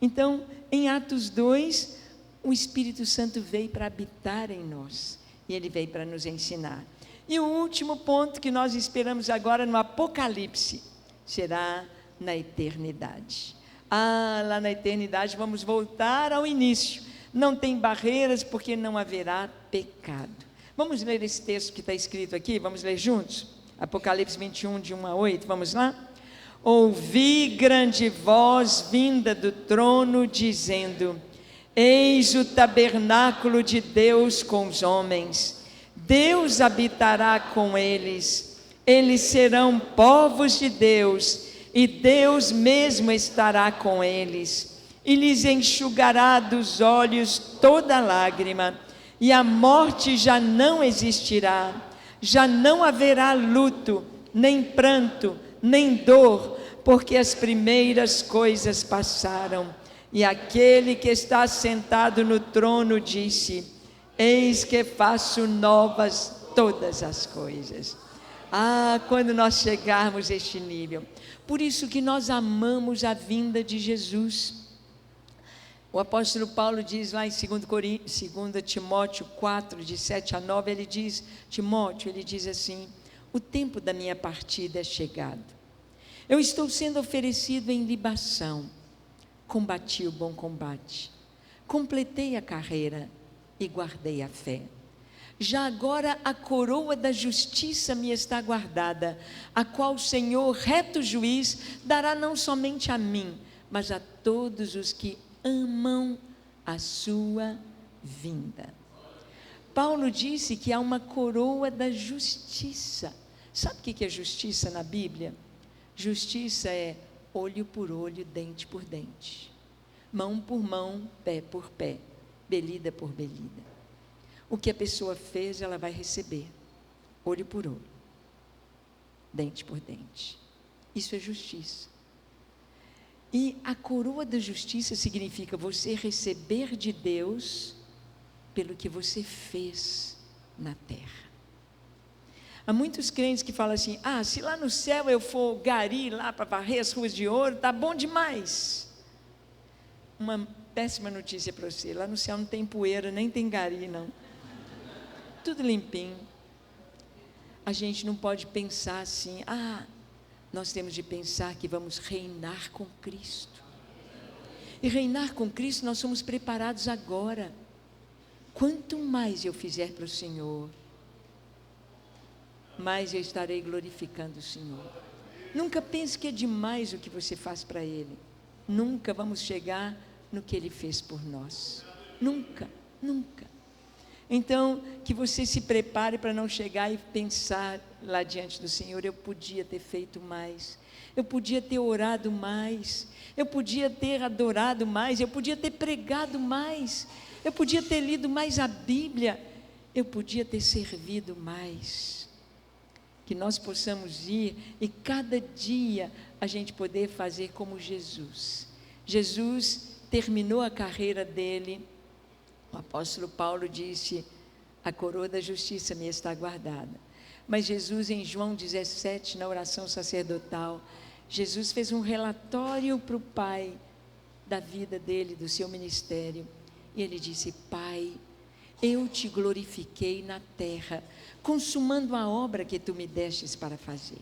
Então, em Atos 2, o Espírito Santo veio para habitar em nós, e Ele veio para nos ensinar. E o último ponto que nós esperamos agora no Apocalipse, será na eternidade. Lá na eternidade vamos voltar ao início. Não tem barreiras, porque não haverá pecado. Vamos ler esse texto que está escrito aqui? Vamos ler juntos? Apocalipse 21, de 1 a 8, vamos lá? Ouvi grande voz vinda do trono, dizendo: eis o tabernáculo de Deus com os homens. Deus habitará com eles. Eles serão povos de Deus, e Deus mesmo estará com eles, e lhes enxugará dos olhos toda lágrima, e a morte já não existirá, já não haverá luto, nem pranto, nem dor, porque as primeiras coisas passaram. E aquele que está sentado no trono disse: eis que faço novas todas as coisas. Quando nós chegarmos a este nível. Por isso que nós amamos a vinda de Jesus. O apóstolo Paulo diz lá em 2 Timóteo 4, de 7 a 9, ele diz, Timóteo, ele diz assim: o tempo da minha partida é chegado. Eu estou sendo oferecido em libação. Combati o bom combate. Completei a carreira e guardei a fé. Já agora a coroa da justiça me está guardada, a qual o Senhor, reto juiz, dará não somente a mim, mas a todos os que amam a sua vinda. Paulo disse que há uma coroa da justiça. Sabe o que é justiça na Bíblia? Justiça é olho por olho, dente por dente, mão por mão, pé por pé, belida por belida. O que a pessoa fez, ela vai receber, olho por olho, dente por dente. Isso é justiça. E a coroa da justiça significa você receber de Deus pelo que você fez na terra. Há muitos crentes que falam assim: ah, se lá no céu eu for gari lá para varrer as ruas de ouro, tá bom demais. Uma péssima notícia para você: lá no céu não tem poeira, nem tem gari, não. Tudo limpinho. A gente não pode pensar assim: ah, nós temos de pensar que vamos reinar com Cristo. E reinar com Cristo nós somos preparados agora. Quanto mais eu fizer para o Senhor, mais eu estarei glorificando o Senhor. Nunca pense que é demais o que você faz para Ele. Nunca vamos chegar no que Ele fez por nós. Nunca, nunca. Então, que você se prepare para não chegar e pensar lá diante do Senhor: eu podia ter feito mais, eu podia ter orado mais, eu podia ter adorado mais, eu podia ter pregado mais, eu podia ter lido mais a Bíblia, eu podia ter servido mais. Que nós possamos ir e cada dia a gente poder fazer como Jesus. Jesus terminou a carreira dele. O apóstolo Paulo disse: a coroa da justiça me está guardada. Mas Jesus, em João 17, na oração sacerdotal, Jesus fez um relatório para o Pai da vida dele, do seu ministério. E ele disse: Pai, eu te glorifiquei na terra, consumando a obra que tu me destes para fazer.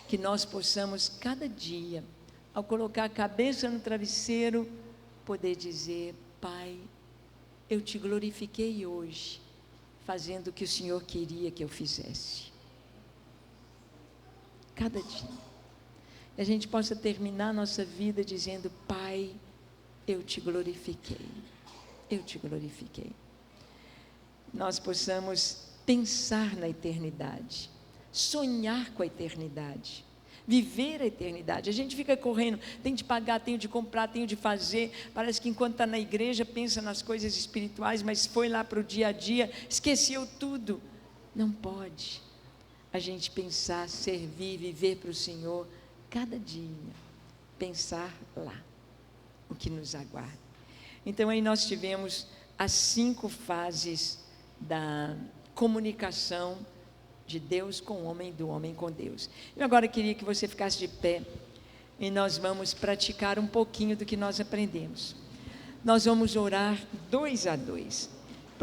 Que nós possamos cada dia, ao colocar a cabeça no travesseiro, poder dizer: Pai, eu te glorifiquei hoje, fazendo o que o Senhor queria que eu fizesse. Cada dia. E a gente possa terminar a nossa vida dizendo: Pai, eu te glorifiquei. Eu te glorifiquei. Nós possamos pensar na eternidade, sonhar com a eternidade, viver a eternidade. A gente fica correndo, tem de pagar, tenho de comprar, tenho de fazer. Parece que enquanto está na igreja pensa nas coisas espirituais, mas foi lá para o dia a dia, esqueceu tudo. Não pode. A gente pensar, servir, viver para o Senhor cada dia, pensar lá o que nos aguarda. Então aí nós tivemos as 5 fases da comunicação de Deus com o homem e do homem com Deus. Eu agora queria que você ficasse de pé e nós vamos praticar um pouquinho do que nós aprendemos. Nós vamos orar 2 a 2.